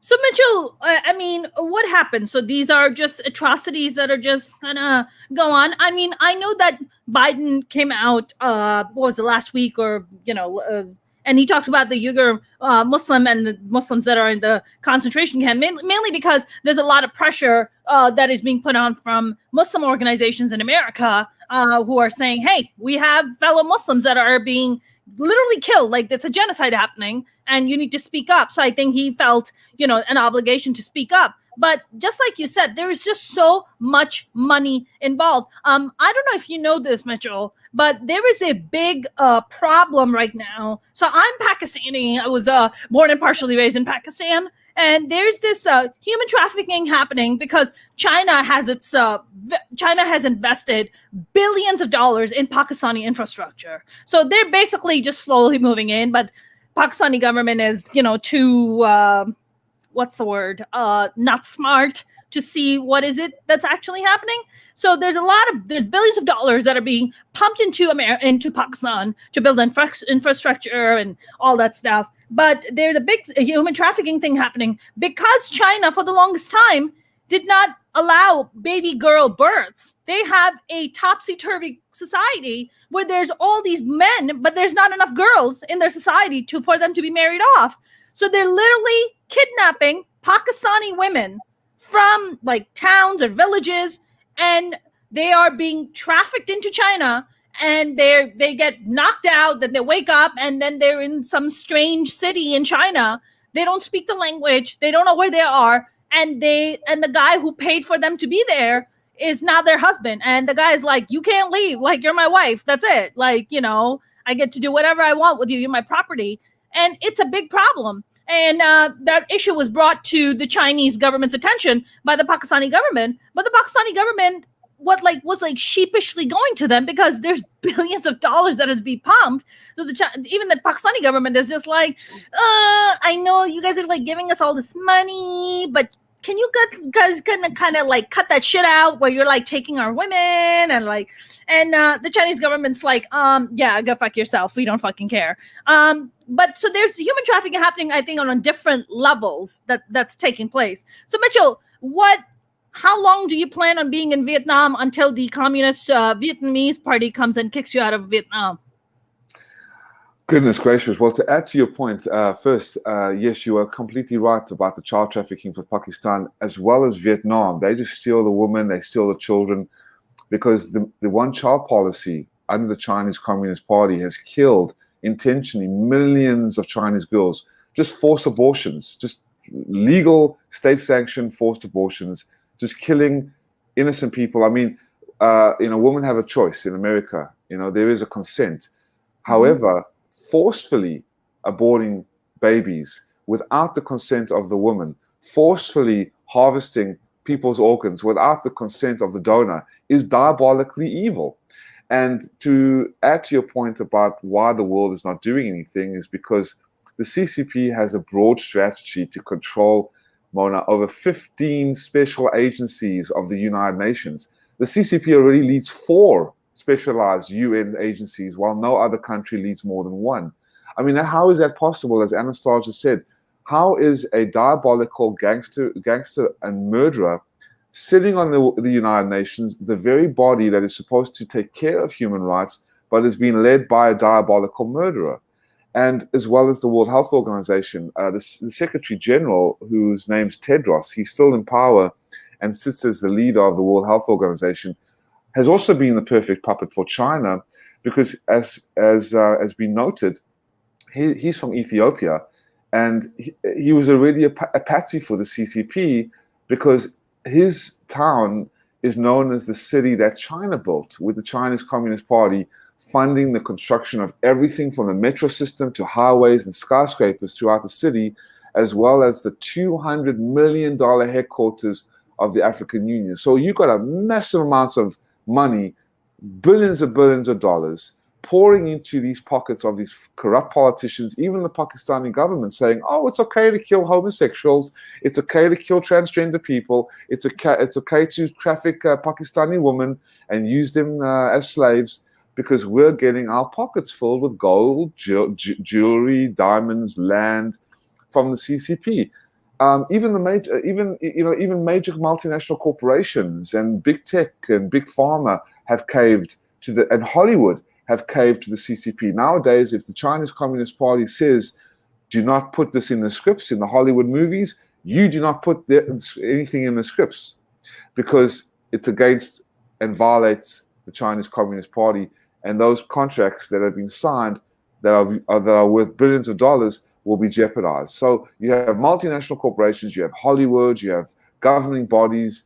A: So Mitchell, I mean, what happened? So these are just atrocities that are just gonna go on. I mean, I know that Biden came out, what was it, last week, or, and he talked about the Uyghur Muslim and the Muslims that are in the concentration camp, mainly because there's a lot of pressure that is being put on from Muslim organizations in America who are saying, hey, we have fellow Muslims that are being literally killed, like it's a genocide happening, and you need to speak up. So I think he felt, an obligation to speak up. But just like you said, there is just so much money involved. I don't know if you know this, Mitchell, but there is a big problem right now. So I'm Pakistani. I was born and partially raised in Pakistan. And there's this human trafficking happening because China has invested billions of dollars in Pakistani infrastructure. So they're basically just slowly moving in, but Pakistani government is, too, not smart to see what is it that's actually happening. So there's billions of dollars that are being pumped into Pakistan to build infrastructure and all that stuff. But there's a big human trafficking thing happening because China, for the longest time, did not allow baby girl births. They have a topsy-turvy society where there's all these men, but there's not enough girls in their society for them to be married off. So they're literally kidnapping Pakistani women from towns or villages, and they are being trafficked into China, and they get knocked out, then they wake up, and then they're in some strange city in China. They don't speak the language, they don't know where they are, and the guy who paid for them to be there is not their husband. And the guy's like, you can't leave, you're my wife, that's it. I get to do whatever I want with you, you're my property. And it's a big problem. And that issue was brought to the Chinese government's attention by the Pakistani government. But the Pakistani government was sheepishly going to them because there's billions of dollars that is being pumped. So even the Pakistani government is just I know you guys are giving us all this money, but can you guys kind of cut that shit out where you're taking our women and the Chinese government's yeah, go fuck yourself. We don't fucking care. But so there's human trafficking happening, I think, on different levels that's taking place. So Mitchell, how long do you plan on being in Vietnam until the Communist Vietnamese Party comes and kicks you out of Vietnam?
B: Goodness gracious. Well, to add to your point, first, yes, you are completely right about the child trafficking for Pakistan as well as Vietnam. They just steal the women, they steal the children, because the one-child policy under the Chinese Communist Party has killed intentionally millions of Chinese girls. Just forced abortions, just legal, state-sanctioned forced abortions, just killing innocent people. I mean, women have a choice in America. There is a consent. However, forcefully aborting babies without the consent of the woman, forcefully harvesting people's organs without the consent of the donor is diabolically evil. And to add to your point about why the world is not doing anything is because the CCP has a broad strategy to control, Mona, over 15 special agencies of the United Nations. The CCP already leads 4 specialized UN agencies, while no other country leads more than 1. I mean, how is that possible? As Anastasia said, how is a diabolical gangster and murderer sitting on the United Nations, the very body that is supposed to take care of human rights, but is being led by a diabolical murderer? And as well as the World Health Organization, the Secretary General, whose name's Tedros, he's still in power and sits as the leader of the World Health Organization, has also been the perfect puppet for China, because as been noted, he's from Ethiopia, and he was already a patsy for the CCP, because his town is known as the city that China built, with the Chinese Communist Party funding the construction of everything from the metro system to highways and skyscrapers throughout the city, as well as the $200 million headquarters of the African Union. So you got a massive amounts of money, billions of dollars, pouring into these pockets of these corrupt politicians, even the Pakistani government, saying, oh, it's okay to kill homosexuals, it's okay to kill transgender people, it's okay to traffic Pakistani women and use them as slaves, because we're getting our pockets filled with gold, jewelry, diamonds, land from the CCP. Even major multinational corporations and big tech and big pharma have caved to and Hollywood have caved to the CCP. Nowadays, if the Chinese Communist Party says, do not put this in the scripts, in the Hollywood movies, you do not put anything in the scripts, because it's against and violates the Chinese Communist Party. And those contracts that have been signed that are worth billions of dollars will be jeopardized. So you have multinational corporations, you have Hollywood, you have governing bodies,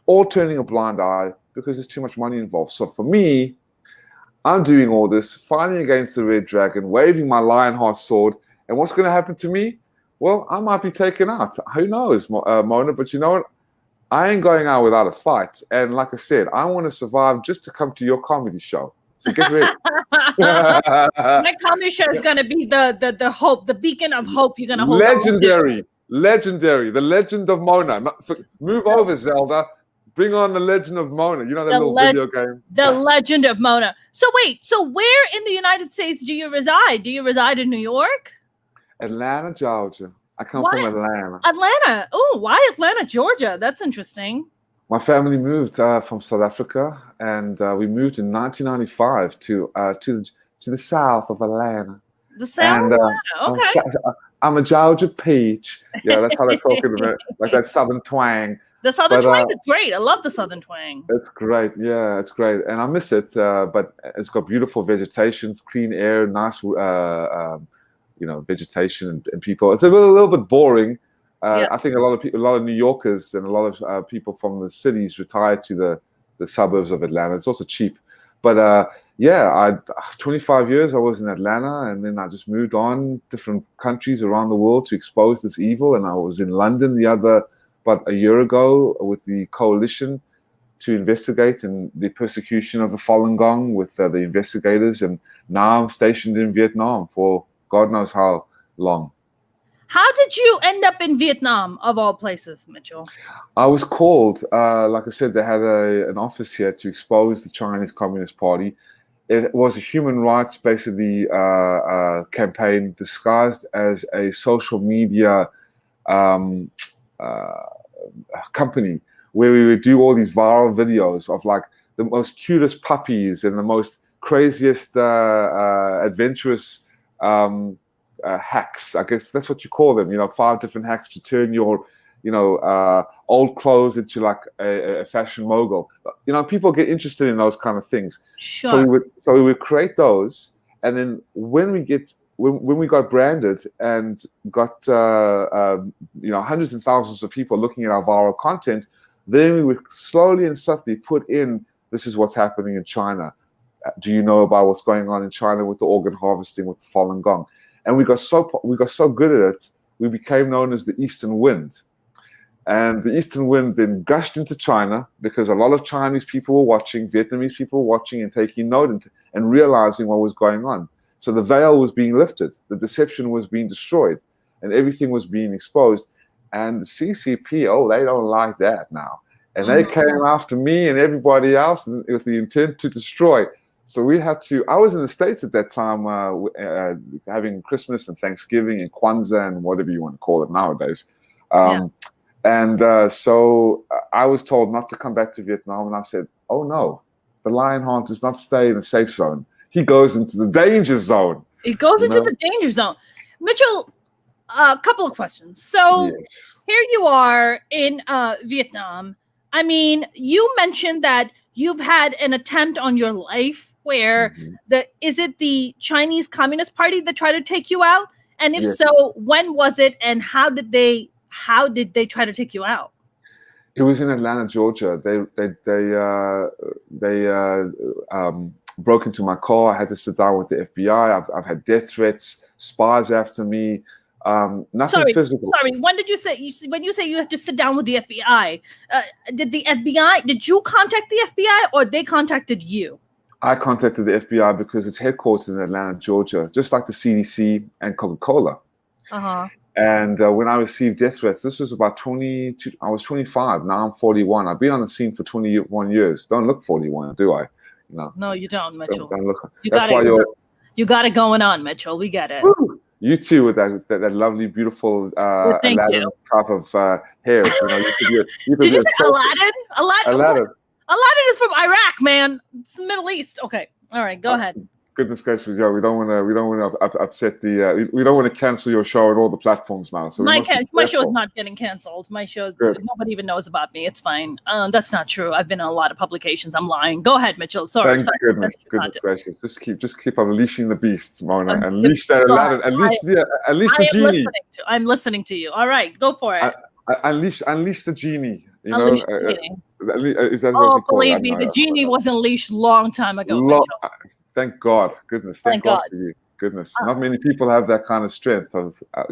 B: all turning a blind eye because there's too much money involved. So for me, I'm doing all this, fighting against the red dragon, waving my lionheart sword, and what's going to happen to me? Well, I might be taken out. Who knows, Mona? But you know what? I ain't going out without a fight. And like I said, I want to survive just to come to your comedy show. So get ready.
A: My comedy show is going to be the hope, the beacon of hope you're going to hold.
B: Legendary, the legend of Mona. Move over, Zelda. Bring on the legend of Mona. You know that little video game?
A: The legend of Mona. So wait, where in the United States do you reside? Do you reside in New York?
B: Atlanta, Georgia. I come from Atlanta.
A: Atlanta. Oh, why Atlanta, Georgia? That's interesting.
B: My family moved from South Africa, and we moved in 1995 to the south of Atlanta.
A: The south of Atlanta, okay.
B: I'm a Georgia peach. Yeah, that's how they talk in America, like that southern twang.
A: The southern twang is great. I love the southern twang.
B: It's great. Yeah, it's great, and I miss it. But it's got beautiful vegetation, clean air, nice, vegetation and people. It's a little bit boring. I think a lot of New Yorkers and a lot of people from the cities retired to the suburbs of Atlanta. It's also cheap, but 25 years I was in Atlanta, and then I just moved on different countries around the world to expose this evil. And I was in London about a year ago with the coalition to investigate and the persecution of the Falun Gong with the investigators, and now I'm stationed in Vietnam for God knows how long.
A: How did you end up in Vietnam, of all places, Mitchell?
B: I was called. Like I said, they had an office here to expose the Chinese Communist Party. It was a human rights, basically, campaign disguised as a social media company, where we would do all these viral videos of like the most cutest puppies and the most craziest adventurous hacks. I guess that's what you call them. 5 different hacks to turn your old clothes into like a fashion mogul. People get interested in those kind of things.
A: Sure.
B: So we would create those, and then when we got branded and got hundreds and thousands of people looking at our viral content, then we would slowly and subtly put in, this is what's happening in China. Do you know about what's going on in China with the organ harvesting, with the Falun Gong? And we got so good at it, we became known as the Eastern Wind. And the Eastern Wind then gushed into China because a lot of Chinese people were watching, Vietnamese people were watching and taking note and realizing what was going on. So the veil was being lifted, the deception was being destroyed, and everything was being exposed. And the CCP, they don't like that now. And they came after me and everybody else with the intent to destroy. So we had to, I was in the States at that time, having Christmas and Thanksgiving and Kwanzaa and whatever you want to call it nowadays. And so I was told not to come back to Vietnam. And I said, oh no, the Lionheart does not stay in the safe zone. He goes into the danger zone.
A: It goes into the danger zone. Mitchell, a couple of questions. So here you are in Vietnam. I mean, you mentioned that you've had an attempt on your life where is it the Chinese Communist Party that tried to take you out? And if so, when was it, and how did they try to take you out?
B: It was in Atlanta, Georgia. They broke into my car. I had to sit down with the FBI. I've had death threats, spies after me. Nothing physical.
A: Sorry. When did you say? When you say you have to sit down with the FBI, did you contact the FBI or they contacted you?
B: I contacted the FBI because it's headquartered in Atlanta, Georgia, just like the CDC and Coca-Cola. And when I received death threats, this was about 22. I was 25. Now I'm 41. I've been on the scene for 21 years. Don't look 41, do I?
A: No, you don't, Mitchell.
B: Don't look.
A: You got it going on, Mitchell. We get it.
B: Woo! You too, with that lovely, beautiful Aladdin type of hair.
A: Did you say Aladdin? Aladdin is from Iraq, man. It's the Middle East. Okay, all right, go ahead.
B: Goodness gracious, Joe, we don't want to upset we don't want to cancel your show on all the platforms now. So
A: my show is not getting canceled. My show, nobody even knows about me. It's fine. That's not true. I've been on a lot of publications. I'm lying. Go ahead, Mitchell. Sorry.
B: Thank goodness gracious. Just keep unleashing the beast, Mona. Unleash that Aladdin. Unleash the genie.
A: I'm listening to you. All right, go for it.
B: Unleash the genie.
A: Unleash the genie.
B: Is that what we call
A: believe me, the genie was unleashed long time ago.
B: Thank God. Goodness. Thank God for you. Goodness. Not many people have that kind of strength.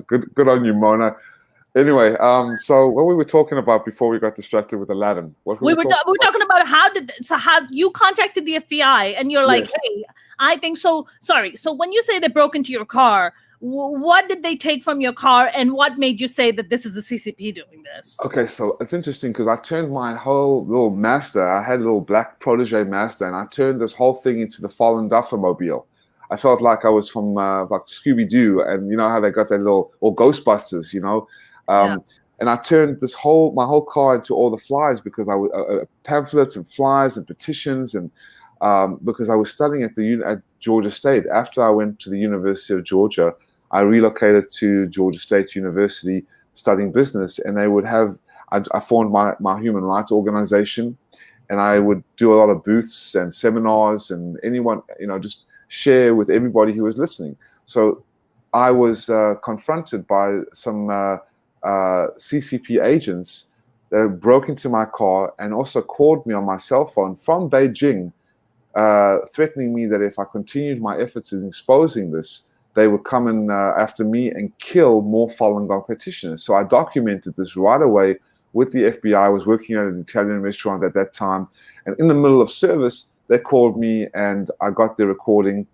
B: Good on you, Mona. Anyway, so what we were talking about before we got distracted with Aladdin.
A: We were talking about how you contacted the FBI and you're like, hey, I think so. Sorry. So when you say they broke into your car, what did they take from your car and what made you say that this is the CCP doing this?
B: Okay, so it's interesting because I turned my whole little Mazda, I had a little black protege Mazda, and I turned this whole thing into the Falun Duffer-mobile. I felt like I was from like Scooby-Doo, and you know how they got that little, or Ghostbusters, and I turned my whole car into all the flies because I was pamphlets and flyers and petitions, and because I was studying at Georgia State. After I went to the University of Georgia, I relocated to Georgia State University studying business, and they would have, I formed my human rights organization, and I would do a lot of booths and seminars, and anyone, just share with everybody who was listening. So I was confronted by some CCP agents that broke into my car and also called me on my cell phone from Beijing, threatening me that if I continued my efforts in exposing this, they would come in after me and kill more Falun Gong practitioners. So I documented this right away with the FBI. I was working at an Italian restaurant at that time. And in the middle of service, they called me and I got their recording.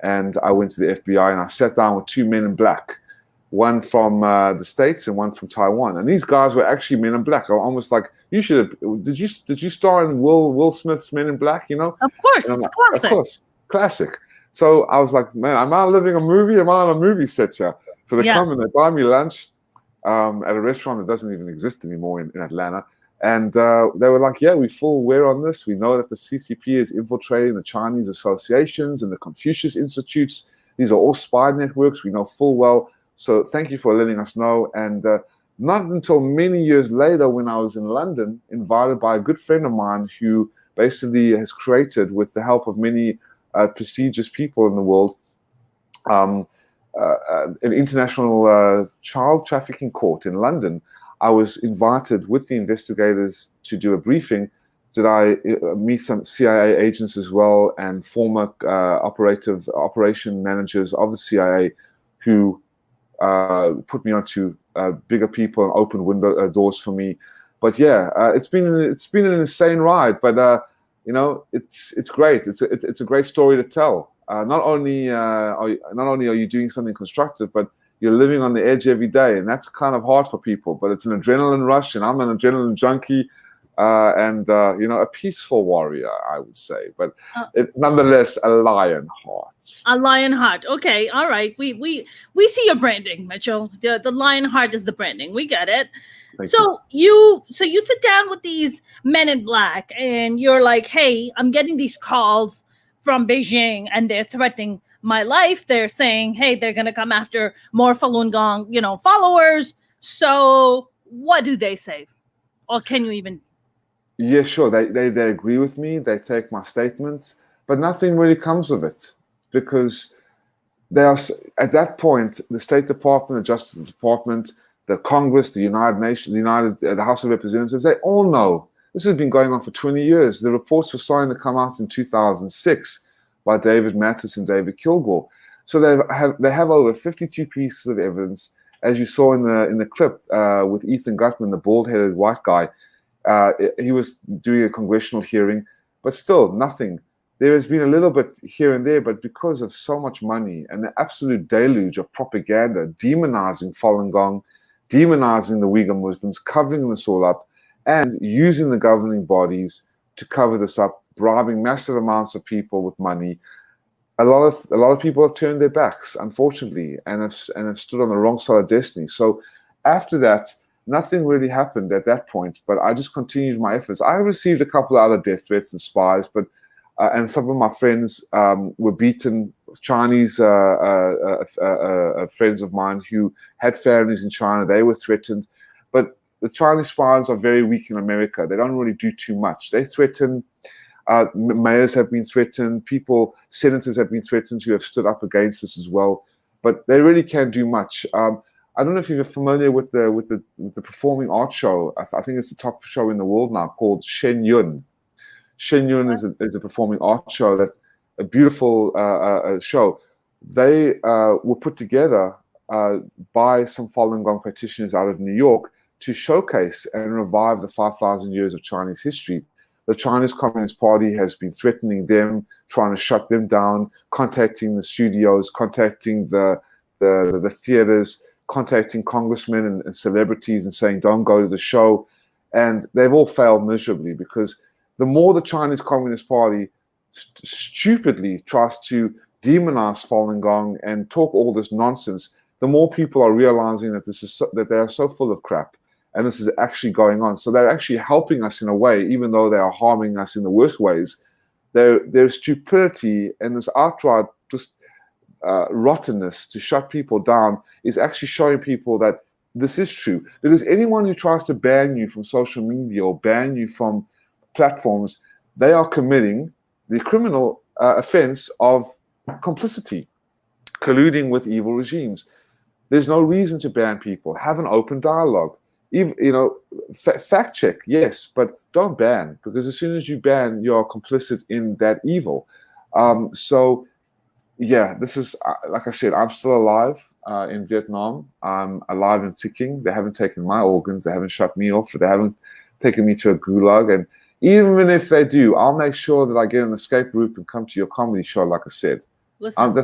B: And I went to the FBI and I sat down with 2 men in black, one from the States and one from Taiwan. And these guys were actually men in black. I almost like, you should have, did you star in Will Smith's Men in Black,
A: Of course, it's classic.
B: Of course, classic. So I was like, man, am I living a movie? Am I on a movie set here? So they come and they buy me lunch at a restaurant that doesn't even exist anymore in Atlanta. And they were like, yeah, we're full aware on this. We know that the CCP is infiltrating the Chinese associations and the Confucius Institutes. These are all spy networks. We know full well. So thank you for letting us know. And not until many years later, when I was in London, invited by a good friend of mine who basically has created, with the help of many prestigious people in the world, an international child trafficking court in London. I was invited with the investigators to do a briefing. Did I meet some CIA agents as well, and former operation managers of the CIA who put me onto bigger people and opened doors for me. But yeah, it's been an insane ride. But it's great. It's a great story to tell. Not only are you doing something constructive, but you're living on the edge every day, and that's kind of hard for people. But it's an adrenaline rush, and I'm an adrenaline junkie. And a peaceful warrior, I would say, but nonetheless, a lion heart.
A: A lion heart. Okay, all right. We see your branding, Mitchell. The lion heart is the branding. We get it. So you sit down with these men in black, and you're like, "Hey, I'm getting these calls from Beijing, and they're threatening my life. They're saying, hey, they're gonna come after more Falun Gong, followers." So what do they say, or can you even?
B: Yeah, sure. They agree with me. They take my statements, but nothing really comes of it, because they are at that point, the State Department, the Justice Department, the Congress, the United Nations, the House of Representatives, they all know this has been going on for 20 years. The reports were starting to come out in 2006 by David Mattis and David Kilgore. So they have over 52 pieces of evidence, as you saw in the clip with Ethan Gutman, the bald-headed white guy. He was doing a congressional hearing, but still nothing. There has been a little bit here and there, but because of so much money and the absolute deluge of propaganda, demonizing Falun Gong, demonizing the Uyghur Muslims, covering this all up, and using the governing bodies to cover this up, bribing massive amounts of people with money, a lot of people have turned their backs, unfortunately, and have stood on the wrong side of destiny. So after that, nothing really happened at that point, but I just continued my efforts. I received a couple of other death threats and spies, but and some of my friends were beaten. Chinese friends of mine who had families in China, they were threatened. But the Chinese spies are very weak in America. They don't really do too much. They threaten. Mayors have been threatened. Senators have been threatened who have stood up against this as well. But they really can't do much. I don't know if you're familiar with the performing arts show. I think it's the top show in the world now, called Shen Yun. Shen Yun is a performing arts show, that a beautiful show. They were put together by some Falun Gong practitioners out of New York to showcase and revive the 5,000 years of Chinese history. The Chinese Communist Party has been threatening them, trying to shut them down, contacting the studios, contacting the theaters, contacting congressmen and celebrities and saying, don't go to the show. And they've all failed miserably, because the more the Chinese Communist Party stupidly tries to demonize Falun Gong and talk all this nonsense, the more people are realizing that that they are so full of crap, and this is actually going on. So they're actually helping us in a way, even though they are harming us in the worst ways. Their stupidity and this outright just rottenness to shut people down is actually showing people that this is true. Because anyone who tries to ban you from social media or ban you from platforms, they are committing the criminal offense of complicity, colluding with evil regimes. There's no reason to ban people. Have an open dialogue. Fact check, yes, but don't ban, because as soon as you ban, you're complicit in that evil. So yeah, this is, like I said, I'm still alive in Vietnam. I'm alive and ticking. They haven't taken my organs. They haven't shut me off. They haven't taken me to a gulag. And even if they do, I'll make sure that I get an escape route and come to your comedy show, like I said.
A: Listen,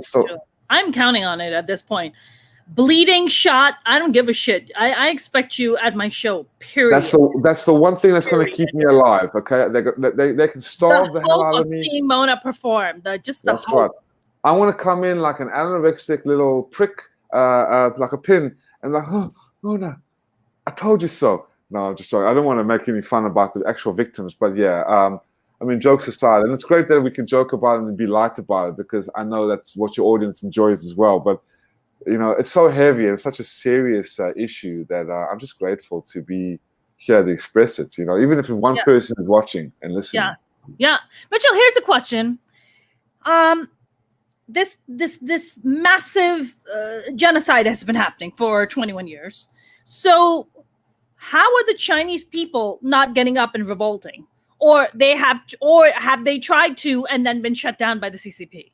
A: I'm counting on it at this point. Bleeding, shot, I don't give a shit. I expect you at my show, period.
B: That's the one thing that's going to keep me alive, okay? They can starve the hell out of me.
A: Seeing Mona perform, that's hope.
B: Right. I want to come in like an anorexic little prick, like a pin, and like, oh, Mona, I told you so. No, I'm just joking. I don't want to make any fun about the actual victims, but yeah, I mean, jokes aside, and it's great that we can joke about it and be light about it, because I know that's what your audience enjoys as well. But it's so heavy and such a serious issue that I'm just grateful to be here to express it. Even if one person is watching and listening.
A: Yeah. Mitchell, here's a question. This massive genocide has been happening for 21 years. So how are the Chinese people not getting up and revolting? Or have they tried to and then been shut down by the CCP?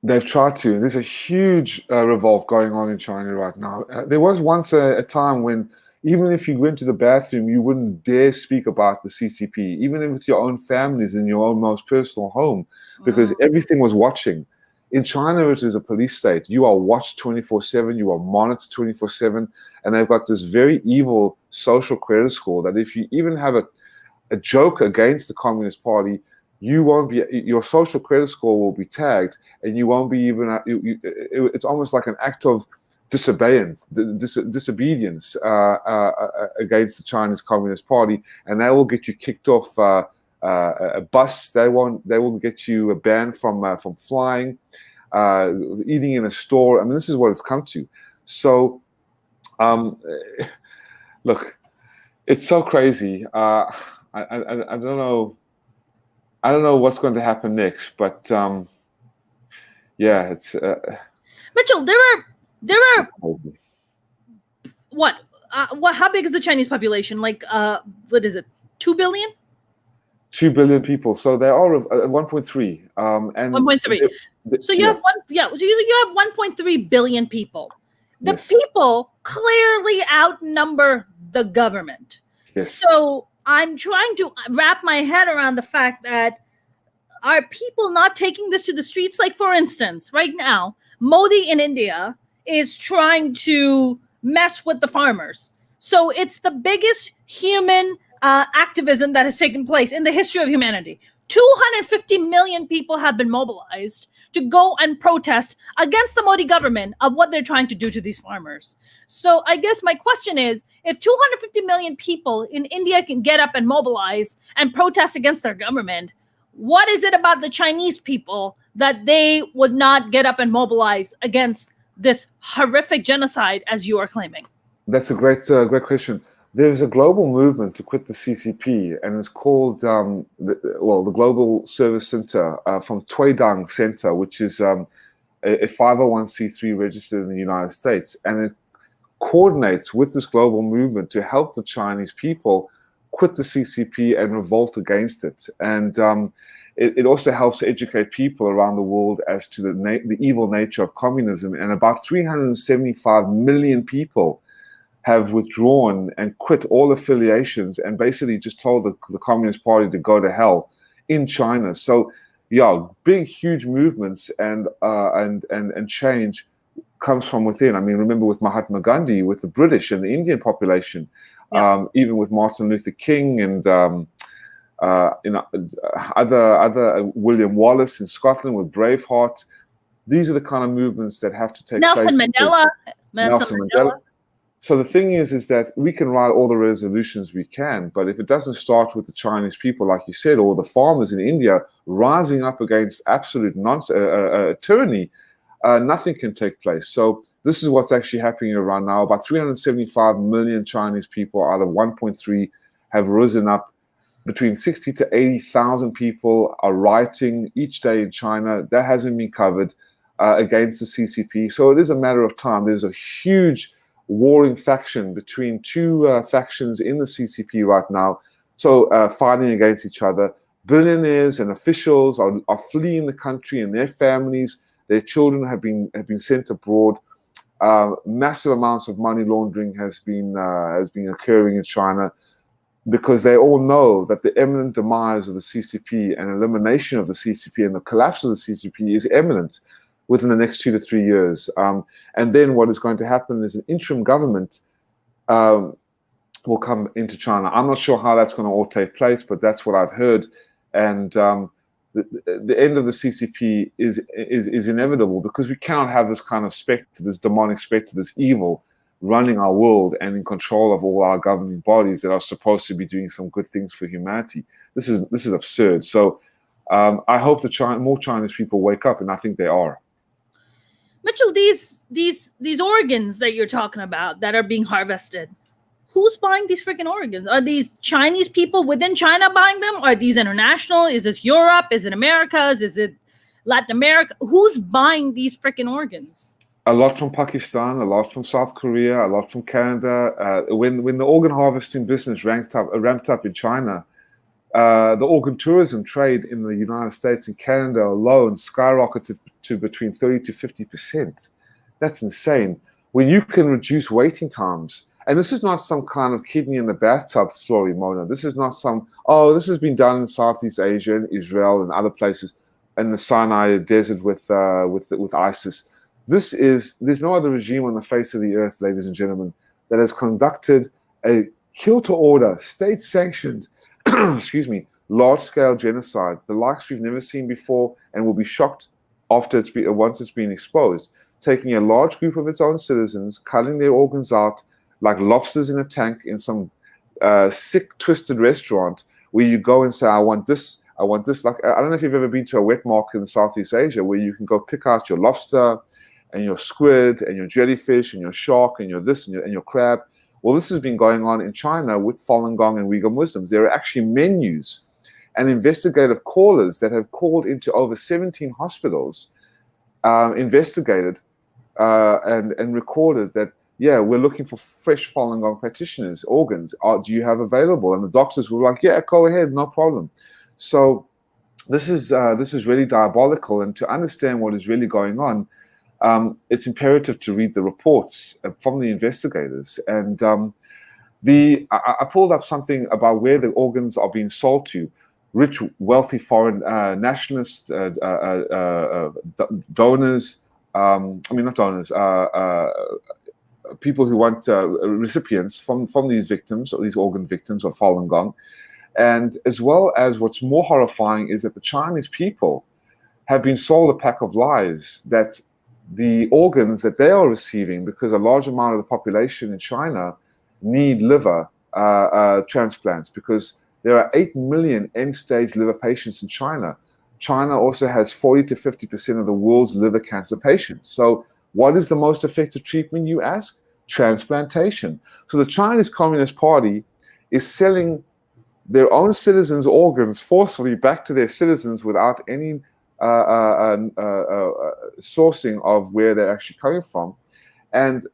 B: They've tried to. There's a huge revolt going on in China right now. There was once a time when even if you went to the bathroom, you wouldn't dare speak about the CCP, even with your own families in your own most personal home, because everything was watching. In China, it is a police state. You are watched 24/7. You are monitored 24/7. And they've got this very evil social credit score that if you even have a joke against the Communist Party, you won't be, your social credit score will be tagged, and you won't be even, it's almost like an act of disobedience against the Chinese Communist Party, and that will get you kicked off a bus. They will get you banned from flying, eating in a store. I mean, this is what it's come to. So, look, it's so crazy. I don't know. I don't know what's going to happen next, but it's
A: Mitchell. There are what? How big is the Chinese population? Like, what is it? 2 billion?
B: 2 billion people. So they are 1.3. And
A: 1.3. So you have you have 1.3 billion people. The people clearly outnumber the government.
B: Yes.
A: So I'm trying to wrap my head around the fact that are people not taking this to the streets? Like, for instance, right now, Modi in India is trying to mess with the farmers. So it's the biggest human activism that has taken place in the history of humanity. 250 million people have been mobilized to go and protest against the Modi government of what they're trying to do to these farmers. So I guess my question is, if 250 million people in India can get up and mobilize and protest against their government, what is it about the Chinese people that they would not get up and mobilize against this horrific genocide as you are claiming?
B: That's a great question. There's a global movement to quit the CCP, and it's called the Global Service Center from Tuidang Center, which is a 501c3 registered in the United States, and it coordinates with this global movement to help the Chinese people quit the CCP and revolt against it. And it also helps to educate people around the world as to the evil nature of communism. And about 375 million people have withdrawn and quit all affiliations and basically just told the Communist Party to go to hell in China. So, big, huge movements and change comes from within. I mean, remember with Mahatma Gandhi, with the British and the Indian population, even with Martin Luther King and other William Wallace in Scotland with Braveheart. These are the kind of movements that have to take place. Nelson Mandela. So the thing is that we can write all the resolutions we can, but if it doesn't start with the Chinese people, like you said, or the farmers in India rising up against absolute tyranny, nothing can take place. So this is what's actually happening around now. About 375 million Chinese people out of 1.3 have risen up. Between 60 to 80,000 people are rioting each day in China. That hasn't been covered against the CCP. So it is a matter of time. There's a huge warring faction between two factions in the CCP right now. So fighting against each other. Billionaires and officials are fleeing the country, and their families, their children have been sent abroad. Massive amounts of money laundering has been occurring in China, because they all know that the imminent demise of the CCP and elimination of the CCP and the collapse of the CCP is imminent within the next 2 to 3 years. And then what is going to happen is an interim government will come into China. I'm not sure how that's going to all take place, but that's what I've heard. And the end of the CCP is inevitable, because we cannot have this kind of specter, this demonic specter, this evil running our world and in control of all our governing bodies that are supposed to be doing some good things for humanity. This is absurd. So I hope more Chinese people wake up, and I think they are.
A: Mitchell, these organs that you're talking about that are being harvested, who's buying these freaking organs? Are these Chinese people within China buying them? Are these international? Is this Europe? Is it Americas? Is it Latin America? Who's buying these freaking organs?
B: A lot from Pakistan, a lot from South Korea, a lot from Canada. When the organ harvesting business ramped up in China, the organ tourism trade in the United States and Canada alone skyrocketed to between 30 to 50%. That's insane. When you can reduce waiting times, and this is not some kind of kidney in the bathtub story, Mona. This is not this has been done in Southeast Asia and Israel and other places, in the Sinai Desert with ISIS. There's no other regime on the face of the earth, ladies and gentlemen, that has conducted a kill-to-order, state-sanctioned, large-scale genocide, the likes we've never seen before, and will be shocked once it's been exposed. Taking a large group of its own citizens, cutting their organs out like lobsters in a tank in some sick, twisted restaurant where you go and say, I want this. Like, I don't know if you've ever been to a wet market in Southeast Asia where you can go pick out your lobster and your squid and your jellyfish and your shark and your this and your crab. Well, this has been going on in China with Falun Gong and Uyghur Muslims. There are actually menus and investigative callers that have called into over 17 hospitals, investigated and recorded that, yeah, we're looking for fresh Falun Gong practitioners, organs. Do you have available? And the doctors were like, yeah, go ahead, no problem. So this is really diabolical. And to understand what is really going on, it's imperative to read the reports from the investigators. And I pulled up something about where the organs are being sold to. Rich, wealthy foreign nationalists, donors, not donors, people who want recipients from these victims, or these organ victims of Falun Gong. And as well as what's more horrifying is that the Chinese people have been sold a pack of lies that the organs that they are receiving, because a large amount of the population in China need liver transplants, because there are 8 million end-stage liver patients in China. China also has 40 to 50% of the world's liver cancer patients. So what is the most effective treatment, you ask? Transplantation. So the Chinese Communist Party is selling their own citizens' organs forcefully back to their citizens without any sourcing of where they're actually coming from, and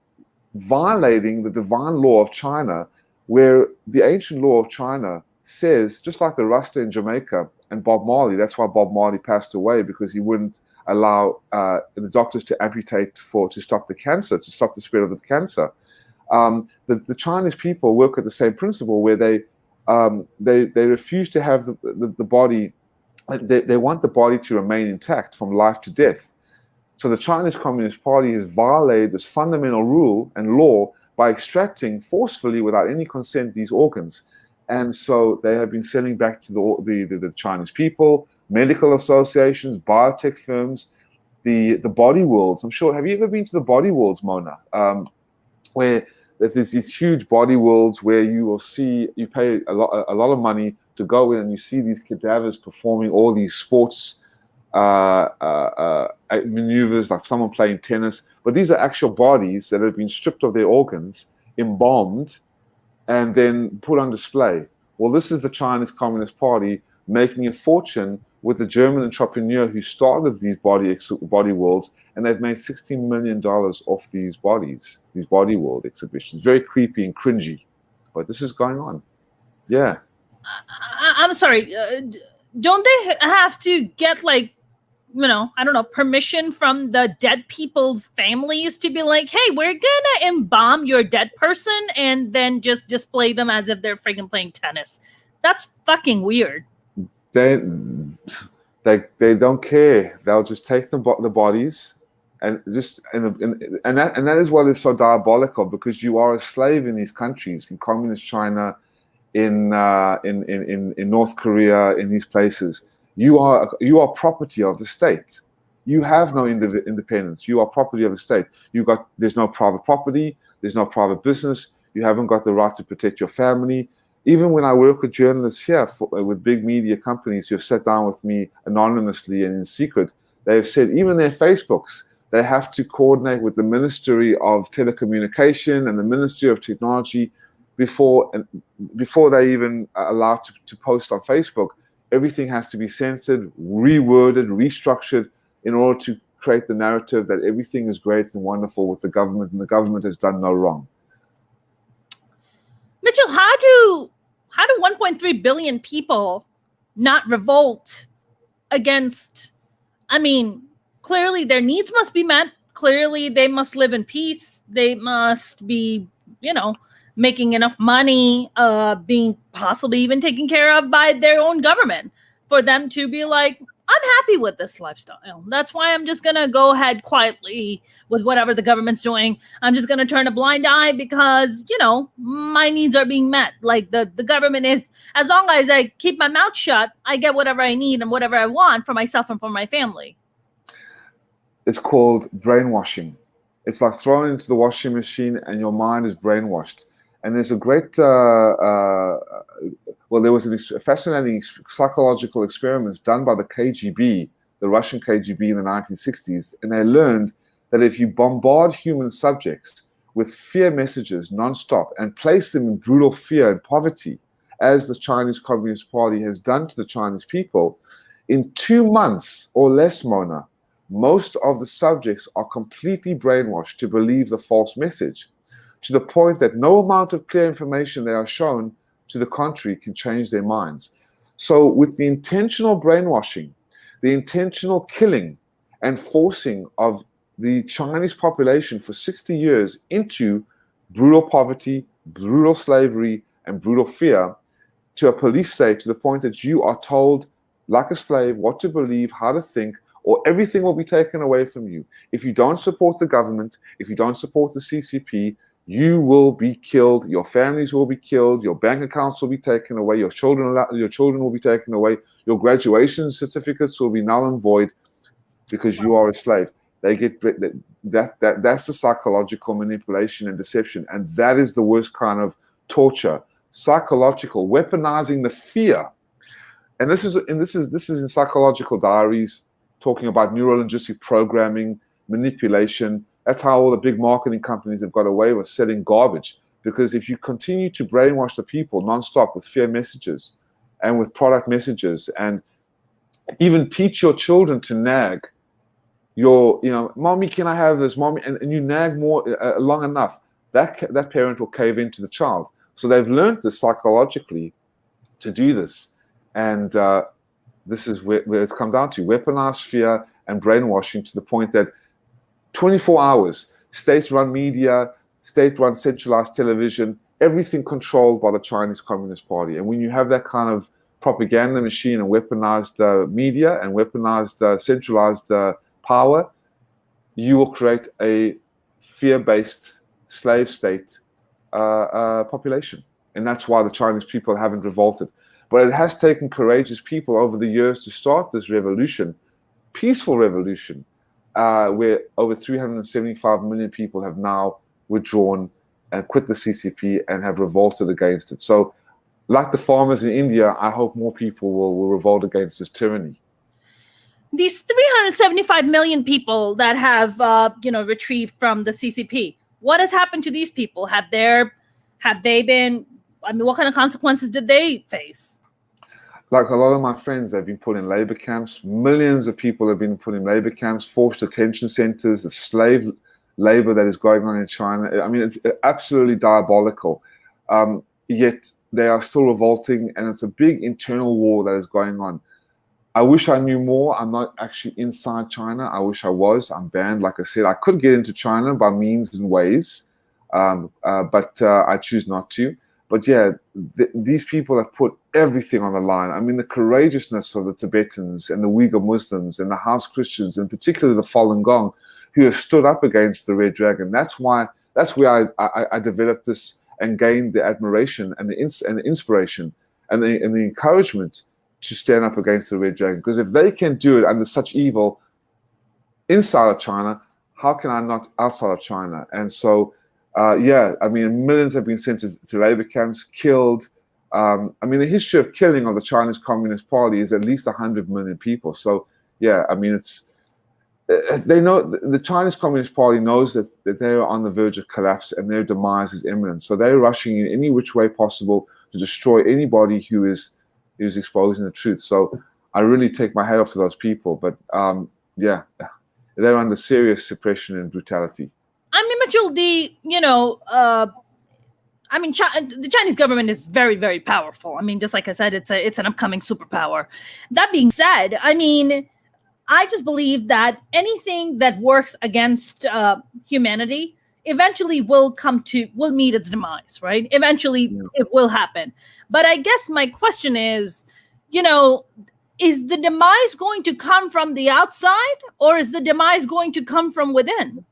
B: violating the divine law of China, where the ancient law of China says, just like the Rasta in Jamaica and Bob Marley, that's why Bob Marley passed away, because he wouldn't allow the doctors to amputate to stop the cancer, to stop the spread of the cancer. The Chinese people work at the same principle, where they refuse to have the body. They want the body to remain intact from life to death. So the Chinese Communist Party has violated this fundamental rule and law by extracting forcefully, without any consent, these organs. And so they have been selling back to the Chinese people, medical associations, biotech firms, the body worlds. I'm sure, have you ever been to the body worlds, Mona? Where there's these huge body worlds where you will see, you pay a lot of money to go in, and you see these cadavers performing all these sports maneuvers, like someone playing tennis. But these are actual bodies that have been stripped of their organs, embalmed, and then put on display. Well, this is the Chinese Communist Party making a fortune with the German entrepreneur who started these body worlds, and they've made $16 million off these body world exhibitions. Very creepy and cringy, but this is going on. Yeah.
A: I'm sorry. Don't they have to get, like, I don't know, permission from the dead people's families to be like, hey, we're gonna embalm your dead person and then just display them as if they're freaking playing tennis? That's fucking weird.
B: They don't care. They'll just take the bodies and just and that is what is so diabolical, because you are a slave in these countries, in communist China, in North Korea, in these places. You are property of the state. You have no independence. You are property of the state. There's no private property. There's no private business. You haven't got the right to protect your family. Even when I work with journalists here, with big media companies who have sat down with me anonymously and in secret, they have said, even their Facebooks, they have to coordinate with the Ministry of Telecommunication and the Ministry of Technology before they even are allowed to post on Facebook. Everything has to be censored, reworded, restructured in order to create the narrative that everything is great and wonderful with the government and the government has done no wrong.
A: Mitchell, how do 1.3 billion people not revolt against, I mean, clearly their needs must be met. Clearly they must live in peace. They must be, making enough money, being possibly even taken care of by their own government for them to be like, I'm happy with this lifestyle. That's why I'm just going to go ahead quietly with whatever the government's doing. I'm just going to turn a blind eye because, my needs are being met. Like the government is, as long as I keep my mouth shut, I get whatever I need and whatever I want for myself and for my family.
B: It's called brainwashing. It's like thrown into the washing machine and your mind is brainwashed. And there's a great, there was a fascinating psychological experiments done by the KGB, the Russian KGB in the 1960s. And they learned that if you bombard human subjects with fear messages nonstop and place them in brutal fear and poverty, as the Chinese Communist Party has done to the Chinese people, in 2 months or less, Mona, most of the subjects are completely brainwashed to believe the false message, to the point that no amount of clear information they are shown to the contrary can change their minds. So with the intentional brainwashing, the intentional killing and forcing of the Chinese population for 60 years into brutal poverty, brutal slavery, and brutal fear, to a police state, to the point that you are told, like a slave, what to believe, how to think, or everything will be taken away from you. If you don't support the government, if you don't support the CCP, you will be killed, your families will be killed, your bank accounts will be taken away, your children will be taken away, your graduation certificates will be null and void because you are a slave. They get that's the psychological manipulation and deception, and that is the worst kind of torture. Psychological, weaponizing the fear. And this is in Psychological Diaries, talking about neuro-linguistic programming, manipulation. That's how all the big marketing companies have got away with selling garbage. Because if you continue to brainwash the people nonstop with fear messages and with product messages, and even teach your children to nag, mommy, can I have this, mommy, and you nag more long enough, that parent will cave into the child. So they've learned this psychologically to do this, and this is where it's come down to: weaponized fear and brainwashing, to the point that 24 hours, state-run media, state-run centralized television, everything controlled by the Chinese Communist Party. And when you have that kind of propaganda machine and weaponized media and weaponized centralized power, you will create a fear-based slave state population. And that's why the Chinese people haven't revolted. But it has taken courageous people over the years to start this revolution, peaceful revolution, where over 375 million people have now withdrawn and quit the CCP and have revolted against it. So, like the farmers in India, I hope more people will revolt against this tyranny.
A: These 375 million people that have, retrieved from the CCP, what has happened to these people? Have they been, what kind of consequences did they face?
B: Like a lot of my friends, they've been put in labor camps. Millions of people have been put in labor camps, forced detention centers, the slave labor that is going on in China. I mean, it's absolutely diabolical. Yet they are still revolting, and it's a big internal war that is going on. I wish I knew more. I'm not actually inside China. I wish I was. I'm banned. Like I said, I could get into China by means and ways, but I choose not to. But yeah, these people have put everything on the line. I mean, the courageousness of the Tibetans and the Uyghur Muslims and the house Christians, and particularly the Falun Gong, who have stood up against the Red Dragon. That's where I developed this and gained the admiration and the inspiration and the encouragement to stand up against the Red Dragon. Because if they can do it under such evil inside of China, how can I not outside of China? And so Yeah, I mean, millions have been sent to labor camps, killed. I mean, the history of killing of the Chinese Communist Party is at least 100 million people. So, yeah, I mean, they know, the Chinese Communist Party knows that they are on the verge of collapse and their demise is imminent. So they're rushing in any which way possible to destroy anybody who is exposing the truth. So I really take my hat off to those people. But yeah, they're under serious suppression and brutality.
A: I mean, Mitchell, the Chinese government is very, very powerful. I mean, just like I said, it's an upcoming superpower. That being said, I mean, I just believe that anything that works against humanity eventually will meet its demise, right? Eventually, it will happen. But I guess my question is, is the demise going to come from the outside, or is the demise going to come from within?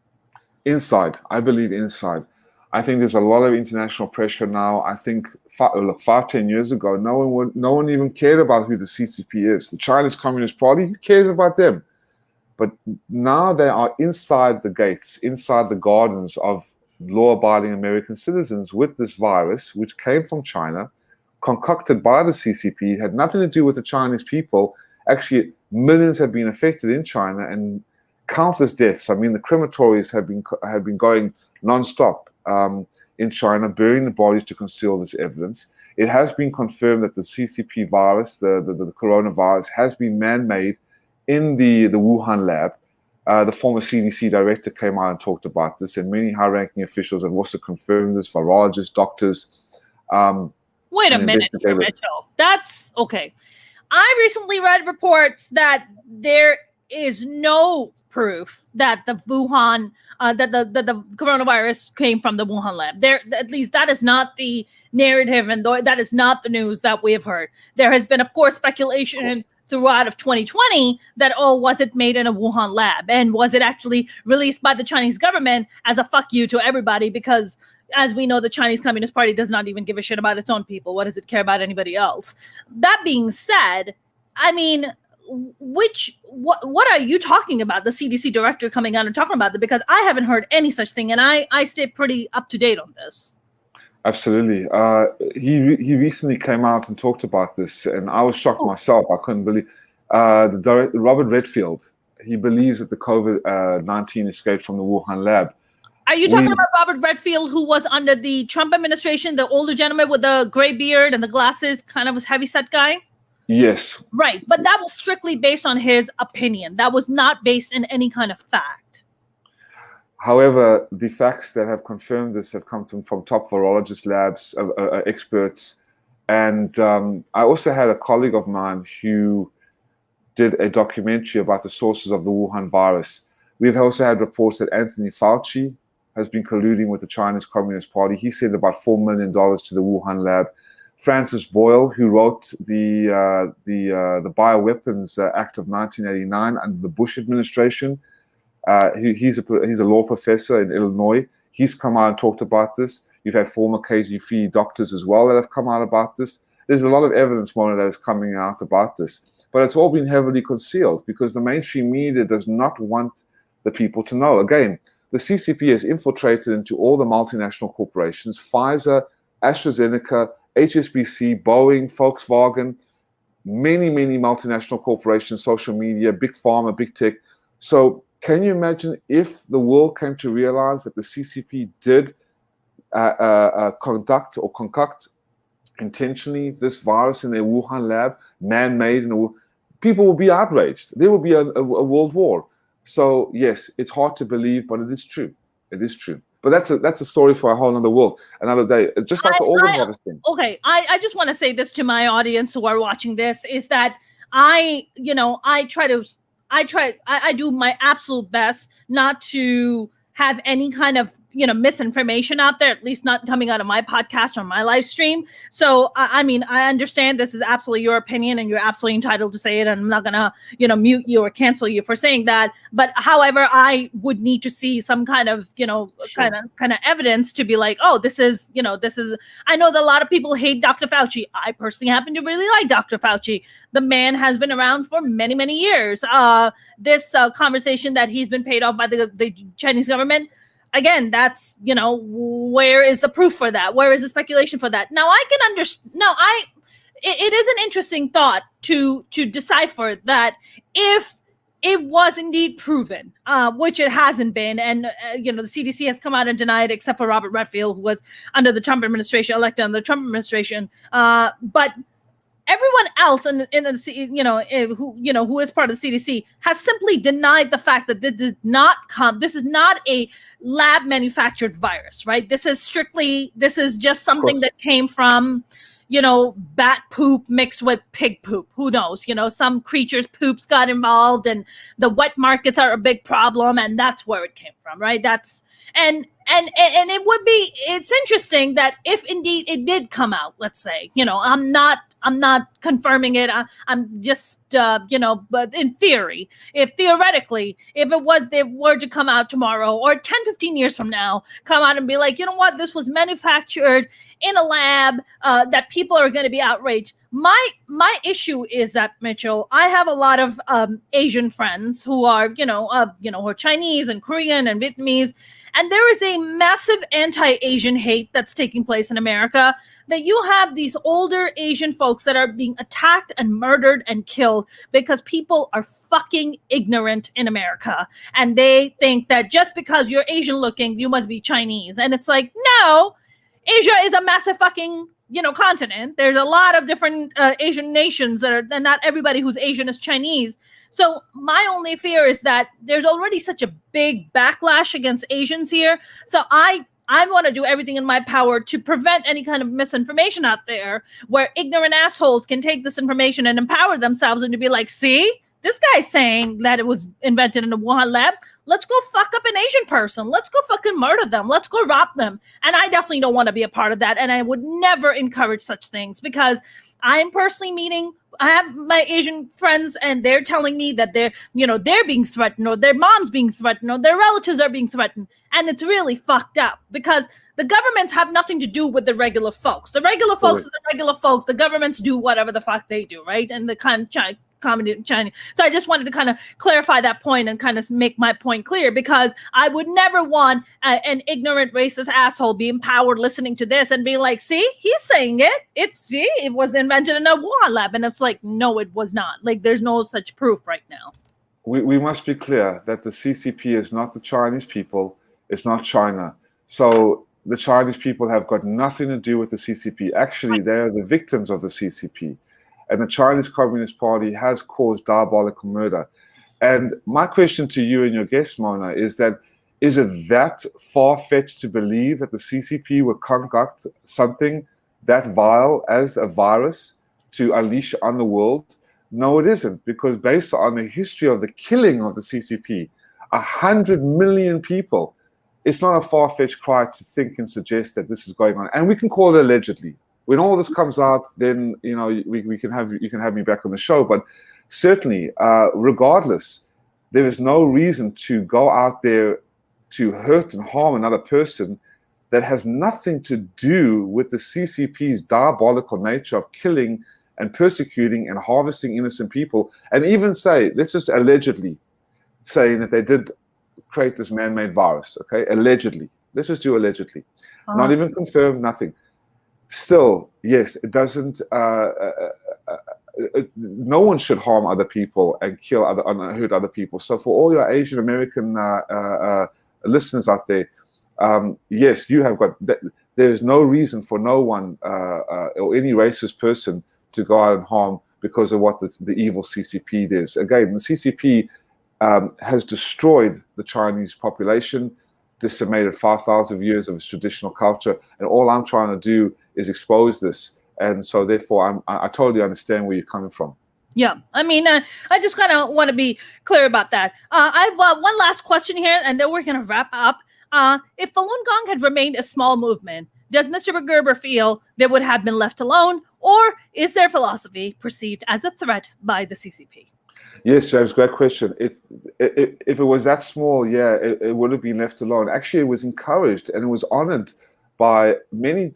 B: Inside. I believe inside. I think there's a lot of international pressure now. I think 5-10 years ago, no one even cared about who the CCP is. The Chinese Communist Party, who cares about them? But now they are inside the gates, inside the gardens of law-abiding American citizens with this virus, which came from China, concocted by the CCP, had nothing to do with the Chinese people. Actually, millions have been affected in China and countless deaths. I mean, the crematories have been going non-stop in China, burying the bodies to conceal this evidence. It has been confirmed that the CCP virus, the coronavirus, has been man-made in the Wuhan lab. The former CDC director came out and talked about this, and many high-ranking officials have also confirmed this, virologists, doctors.
A: Wait a minute, Mitchell. That's okay. I recently read reports that there is no proof that the Wuhan, that the coronavirus came from the Wuhan lab. There, at least that is not the narrative, and that is not the news that we have heard. There has been, of course, speculation throughout of 2020 that, was it made in a Wuhan lab? And was it actually released by the Chinese government as a fuck you to everybody? Because as we know, the Chinese Communist Party does not even give a shit about its own people. What does it care about anybody else? That being said, I mean, what are you talking about? The CDC director coming out and talking about that? Because I haven't heard any such thing, and I stay pretty up to date on this.
B: Absolutely. He recently came out and talked about this, and I was shocked myself. I couldn't believe the director, Robert Redfield. He believes that the COVID-19 escaped from the Wuhan lab.
A: Are you talking about Robert Redfield, who was under the Trump administration, the older gentleman with the gray beard and the glasses, kind of a heavyset guy?
B: Yes.
A: Right, but that was strictly based on his opinion. That was not based in any kind of fact.
B: However, the facts that have confirmed this have come from top virologist labs, experts. And I also had a colleague of mine who did a documentary about the sources of the Wuhan virus. We've also had reports that Anthony Fauci has been colluding with the Chinese Communist Party. He sent about $4 million to the Wuhan lab. Francis Boyle, who wrote the Bioweapons Act of 1989 under the Bush administration, he's a law professor in Illinois. He's come out and talked about this. You've had former KGB doctors as well that have come out about this. There's a lot of evidence, Mona, that is coming out about this. But it's all been heavily concealed because the mainstream media does not want the people to know. Again, the CCP has infiltrated into all the multinational corporations, Pfizer, AstraZeneca, HSBC, Boeing, Volkswagen, many multinational corporations, social media, big pharma, big tech. So can you imagine if the world came to realize that the CCP did concoct intentionally this virus in their Wuhan lab, man-made, people would be outraged. There would be a world war. So yes, it's hard to believe, but it is true. It is true. But that's a story for a whole other world, another day. Just like the organ harvesting.
A: Okay, I just want to say this to my audience who are watching this, is that I do my absolute best not to have any kind of misinformation out there, at least not coming out of my podcast or my live stream. So I mean, I understand this is absolutely your opinion and you're absolutely entitled to say it, and I'm not gonna mute you or cancel you for saying that. But however, I would need to see some kind of kind of evidence to be like, oh, this is. I know that a lot of people hate Dr. Fauci. I personally happen to really like Dr. Fauci. The man has been around for many years. This conversation that he's been paid off by the Chinese government, again, that's, where is the proof for that? Where is the speculation for that? Now, I can understand. It is an interesting thought to decipher that if it was indeed proven, which it hasn't been, and the CDC has come out and denied, except for Robert Redfield, who was under the Trump administration, elected under the Trump administration. But everyone else in the who is part of the CDC has simply denied the fact that this is not a lab manufactured virus, right? This is just something that came from bat poop mixed with pig poop. Who knows? Some creatures' poops got involved, and the wet markets are a big problem, and that's where it came from, right? And it's interesting that if indeed it did come out, let's say, I'm not confirming it. I'm just, but in theory, theoretically, if they were to come out tomorrow or 10, 15 years from now, come out and be like, you know what, this was manufactured in a lab, that people are going to be outraged. My issue is that, Mitchell, I have a lot of Asian friends who are, who are Chinese and Korean and Vietnamese, and there is a massive anti-Asian hate that's taking place in America, that you have these older Asian folks that are being attacked and murdered and killed because people are fucking ignorant in America. And they think that just because you're Asian looking, you must be Chinese. And it's like, no, Asia is a massive fucking, continent. There's a lot of different Asian nations and not everybody who's Asian is Chinese. So my only fear is that there's already such a big backlash against Asians here. So I want to do everything in my power to prevent any kind of misinformation out there where ignorant assholes can take this information and empower themselves and to be like, see, this guy's saying that it was invented in a Wuhan lab. Let's go fuck up an Asian person. Let's go fucking murder them. Let's go rob them. And I definitely don't want to be a part of that. And I would never encourage such things, because I'm personally I have my Asian friends, and they're telling me that they're being threatened, or their mom's being threatened, or their relatives are being threatened. And it's really fucked up, because the governments have nothing to do with the regular folks. The regular folks are the regular folks. The governments do whatever the fuck they do, right? And the kind of comedy China. So I just wanted to kind of clarify that point and kind of make my point clear, because I would never want an ignorant racist asshole be empowered listening to this and be like, see, he's saying it. It was invented in a Wuhan lab. And it's like, no, it was not. Like, there's no such proof right now.
B: We must be clear that the CCP is not the Chinese people. It's not China. So the Chinese people have got nothing to do with the CCP. Actually, they are the victims of the CCP. And the Chinese Communist Party has caused diabolical murder. And my question to you and your guest, Mona, is it that far-fetched to believe that the CCP would concoct something that vile as a virus to unleash on the world? No, it isn't, because based on the history of the killing of the CCP, 100 million people, it's not a far-fetched cry to think and suggest that this is going on. And we can call it allegedly. When all this comes out, then you can have me back on the show. But certainly, regardless, there is no reason to go out there to hurt and harm another person that has nothing to do with the CCP's diabolical nature of killing and persecuting and harvesting innocent people. And even say, let's just allegedly saying that they did create this man-made virus. Okay, allegedly. Let's just do allegedly. Not even confirmed, nothing. Still, yes, it doesn't. No one should harm other people and hurt other people. So, for all your Asian American listeners out there, yes, you have got. There's no reason for no one or any racist person to go out and harm because of what the evil CCP does. Again, the CCP has destroyed the Chinese population, decimated 5,000 years of its traditional culture, and all I'm trying to do is expose this. And so therefore I totally understand where you're coming from.
A: Yeah, I mean, I just kind of want to be clear about that. I have one last question here, and then we're going to wrap up. If Falun Gong had remained a small movement, does Mr. Gerber feel they would have been left alone, or is their philosophy perceived as a threat by the CCP?
B: Yes, James, great question. If it was that small, yeah, it would have been left alone. Actually, it was encouraged and it was honored by many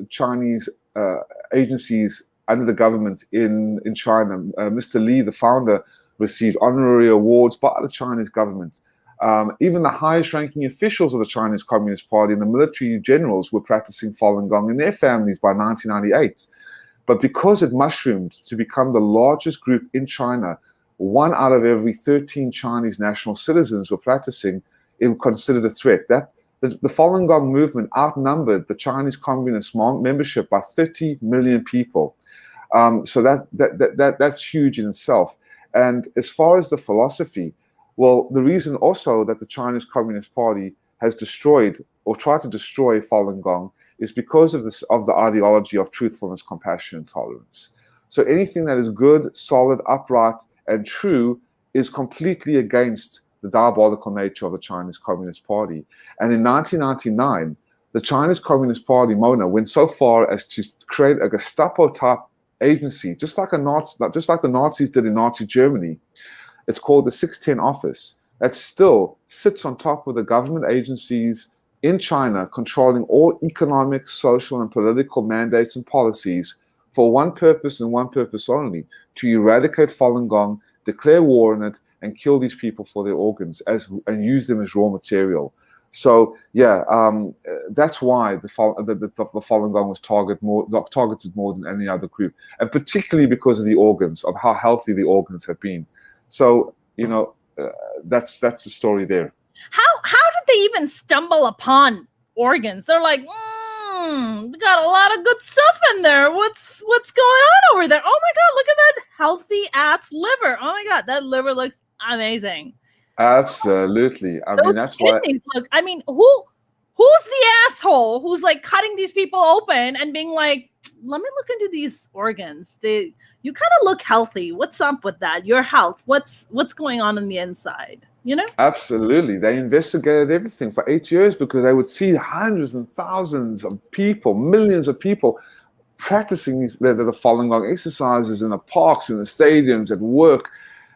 B: Chinese agencies under the government in China. Mr. Li, the founder, received honorary awards by the Chinese government. Even the highest ranking officials of the Chinese Communist Party and the military generals were practicing Falun Gong in their families by 1998. But because it mushroomed to become the largest group in China, 1 out of every 13 Chinese national citizens were practicing, it was considered a threat. The Falun Gong movement outnumbered the Chinese Communist membership by 30 million people. So that's huge in itself. And as far as the philosophy, well, the reason also that the Chinese Communist Party has destroyed or tried to destroy Falun Gong is because of the ideology of truthfulness, compassion, and tolerance. So anything that is good, solid, upright, and true is completely against the diabolical nature of the Chinese Communist Party. And in 1999, the Chinese Communist Party, Mona, went so far as to create a Gestapo-type agency, just like the Nazis did in Nazi Germany. It's called the 610 Office, that still sits on top of the government agencies in China, controlling all economic, social, and political mandates and policies for one purpose and one purpose only: to eradicate Falun Gong, declare war on it, and kill these people for their organs and use them as raw material. So yeah, that's why the Falun Gong was targeted more than any other group, and particularly because of the organs, of how healthy the organs have been. So that's the story there.
A: How did they even stumble upon organs? They're like, got a lot of good stuff in there. What's going on over there? Oh my God, look at that healthy ass liver. Oh my God, that liver looks amazing.
B: Absolutely. I mean, that's why.
A: Look, I mean, who's the asshole who's like cutting these people open and being like, let me look into these organs. You kind of look healthy. What's up with that? Your health. What's going on the inside? You know?
B: Absolutely. They investigated everything for 8 years because they would see hundreds and thousands of people, millions of people practicing the Falun Gong exercises in the parks, in the stadiums, at work.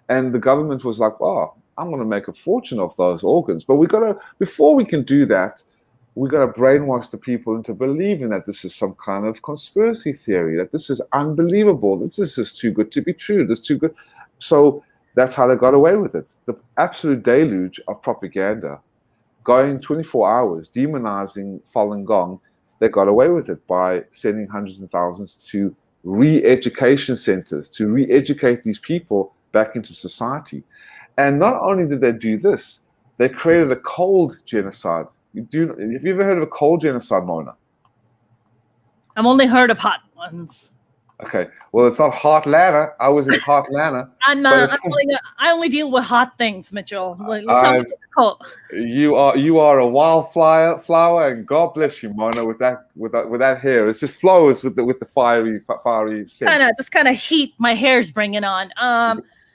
B: And the government was like, oh, I'm going to make a fortune off those organs. But before we can do that, we got to brainwash the people into believing that this is some kind of conspiracy theory, that this is unbelievable, this is just too good to be true, this is too good. So that's how they got away with it. The absolute deluge of propaganda, going 24 hours, demonizing Falun Gong, they got away with it by sending hundreds of thousands to re-education centers, to re-educate these people back into society. And not only did they do this, they created a cold genocide. Have you ever heard of a cold genocide, Mona?
A: I've only heard of hot ones.
B: Okay, well, it's not Heartlanta. I was in Heartlanta.
A: I only deal with hot things, Mitchell.
B: You are a wildflower, and God bless you, Mona, with that hair. It just flows with the fiery scent.
A: This kind of heat my hair's bringing on.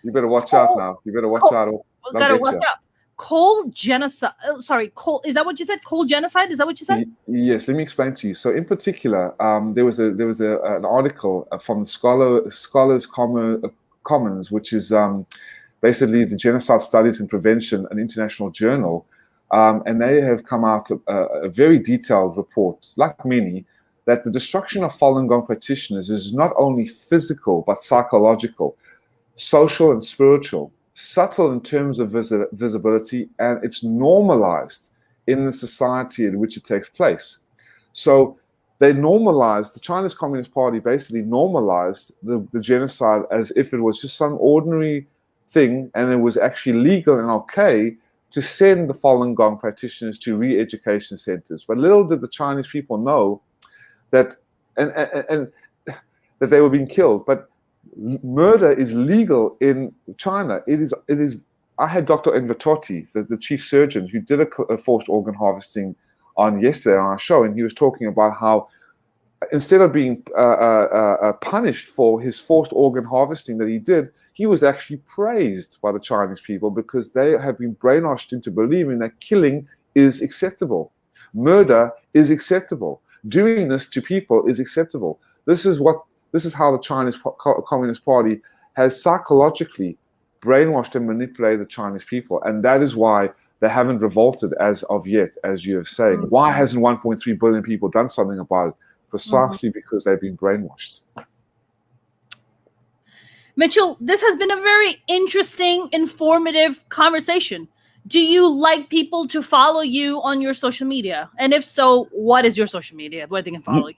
B: You better watch out now. You better watch out.
A: Gotta watch out. Cold genocide. Cold. Is that what you said? Cold genocide. Is that what you said?
B: Yes. Let me explain to you. So, in particular, there was an article from the Scholars Commons, which is basically the Genocide Studies and Prevention, an international journal, and they have come out a very detailed report, like many, that the destruction of Falun Gong practitioners is not only physical but psychological, social, and spiritual. Subtle in terms of visibility, and it's normalized in the society in which it takes place. So they normalized, the Chinese Communist Party basically normalized the genocide as if it was just some ordinary thing, and it was actually legal and okay to send the Falun Gong practitioners to re-education centers. But little did the Chinese people know that and that they were being killed. But murder is legal in China. It is. I had Dr. Envatotti, the chief surgeon, who did a forced organ harvesting on yesterday on our show, and he was talking about how instead of being punished for his forced organ harvesting that he did, he was actually praised by the Chinese people because they have been brainwashed into believing that killing is acceptable. Murder is acceptable. Doing this to people is acceptable. This is how the Chinese Communist Party has psychologically brainwashed and manipulated the Chinese people. And that is why they haven't revolted as of yet, as you have said. Mm-hmm. Why hasn't 1.3 billion people done something about it? Precisely because they've been brainwashed.
A: Mitchell, this has been a very interesting, informative conversation. do you like people to follow you on your social media? And if so, what is your social media where they can follow you?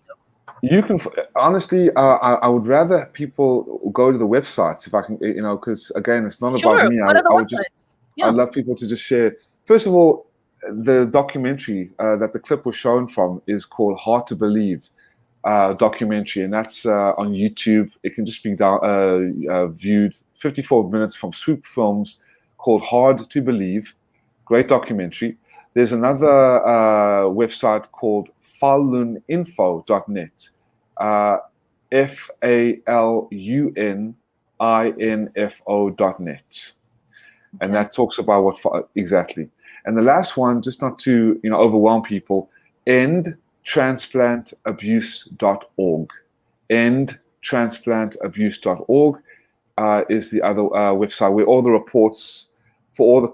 B: You can, honestly, I would rather people go to the websites if I can, because again, it's not about me.
A: What are the websites?
B: I'd love people to just share. First of all, the documentary that the clip was shown from is called Hard to Believe documentary, and that's on YouTube. It can just be viewed 54 minutes from Swoop Films called Hard to Believe. Great documentary. There's another website called faluninfo.net. faluninfo.net. And that talks about what exactly. And the last one, just not to overwhelm people, endtransplantabuse.org. Endtransplantabuse.org is the other website where all the reports for all the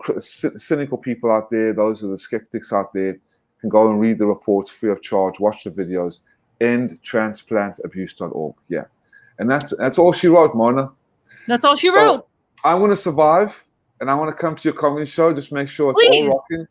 B: cynical people out there, those are the skeptics out there, can go and read the reports free of charge, watch the videos. Endtransplantabuse.org. Yeah. And that's all she wrote, Mona.
A: That's all she wrote.
B: I want to survive, and I want to come to your comedy show. Just make sure it's all rocking.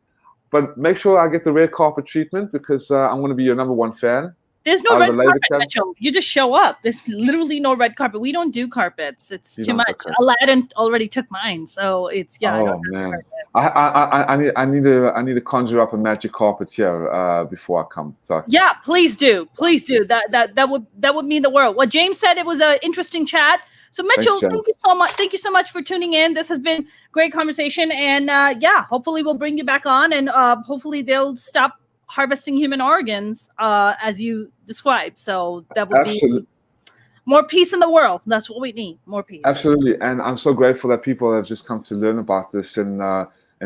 B: But make sure I get the red carpet treatment because I'm going to be your #1 fan.
A: There's no red carpet, Mitchell. You just show up. There's literally no red carpet. We don't do carpets. It's too much. Okay. Aladdin already took mine, so it's
B: Oh man, I need to conjure up a magic carpet here before I come. So.
A: Yeah, please do. That would mean the world. What James said, it was an interesting chat. So Mitchell, thank you so much. Thank you so much for tuning in. This has been great conversation, and hopefully we'll bring you back on, and hopefully they'll stop harvesting human organs as you described. So that would be more peace in the world. That's what we need, more peace.
B: Absolutely. And I'm so grateful that people have just come to learn about this and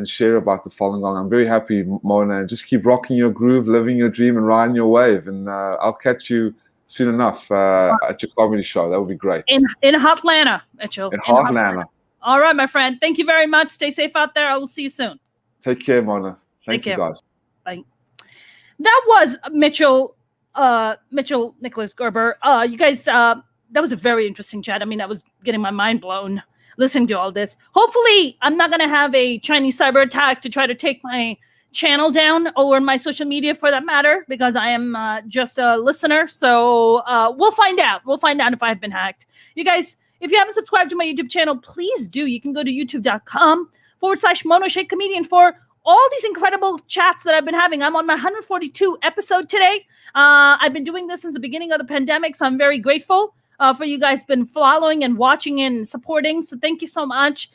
B: share about the Falun Gong. I'm very happy, Mona, and just keep rocking your groove, living your dream, and riding your wave. And I'll catch you soon enough at your comedy show. That would be great.
A: In Hotlanta, Mitchell.
B: In Hotlanta.
A: All right, my friend. Thank you very much. Stay safe out there. I will see you soon.
B: Take care, Mona. Thank you, guys.
A: Bye. That was Mitchell Nicholas Gerber. You guys, that was a very interesting chat. I mean, I was getting my mind blown listening to all this. Hopefully, I'm not going to have a Chinese cyber attack to try to take my channel down or my social media for that matter, because I am just a listener. So we'll find out. We'll find out if I've been hacked. You guys, if you haven't subscribed to my YouTube channel, please do. You can go to youtube.com/Mono Shake Comedian for all these incredible chats that I've been having. I'm on my 142 episode today. I've been doing this since the beginning of the pandemic, so I'm very grateful for you guys been following and watching and supporting. So thank you so much.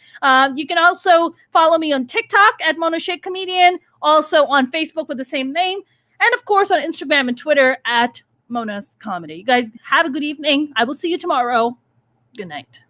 A: You can also follow me on TikTok at Mono Shake Comedian, also on Facebook with the same name, and of course on Instagram and Twitter at Mona's Comedy. You guys have a good evening. I will see you tomorrow. Good night.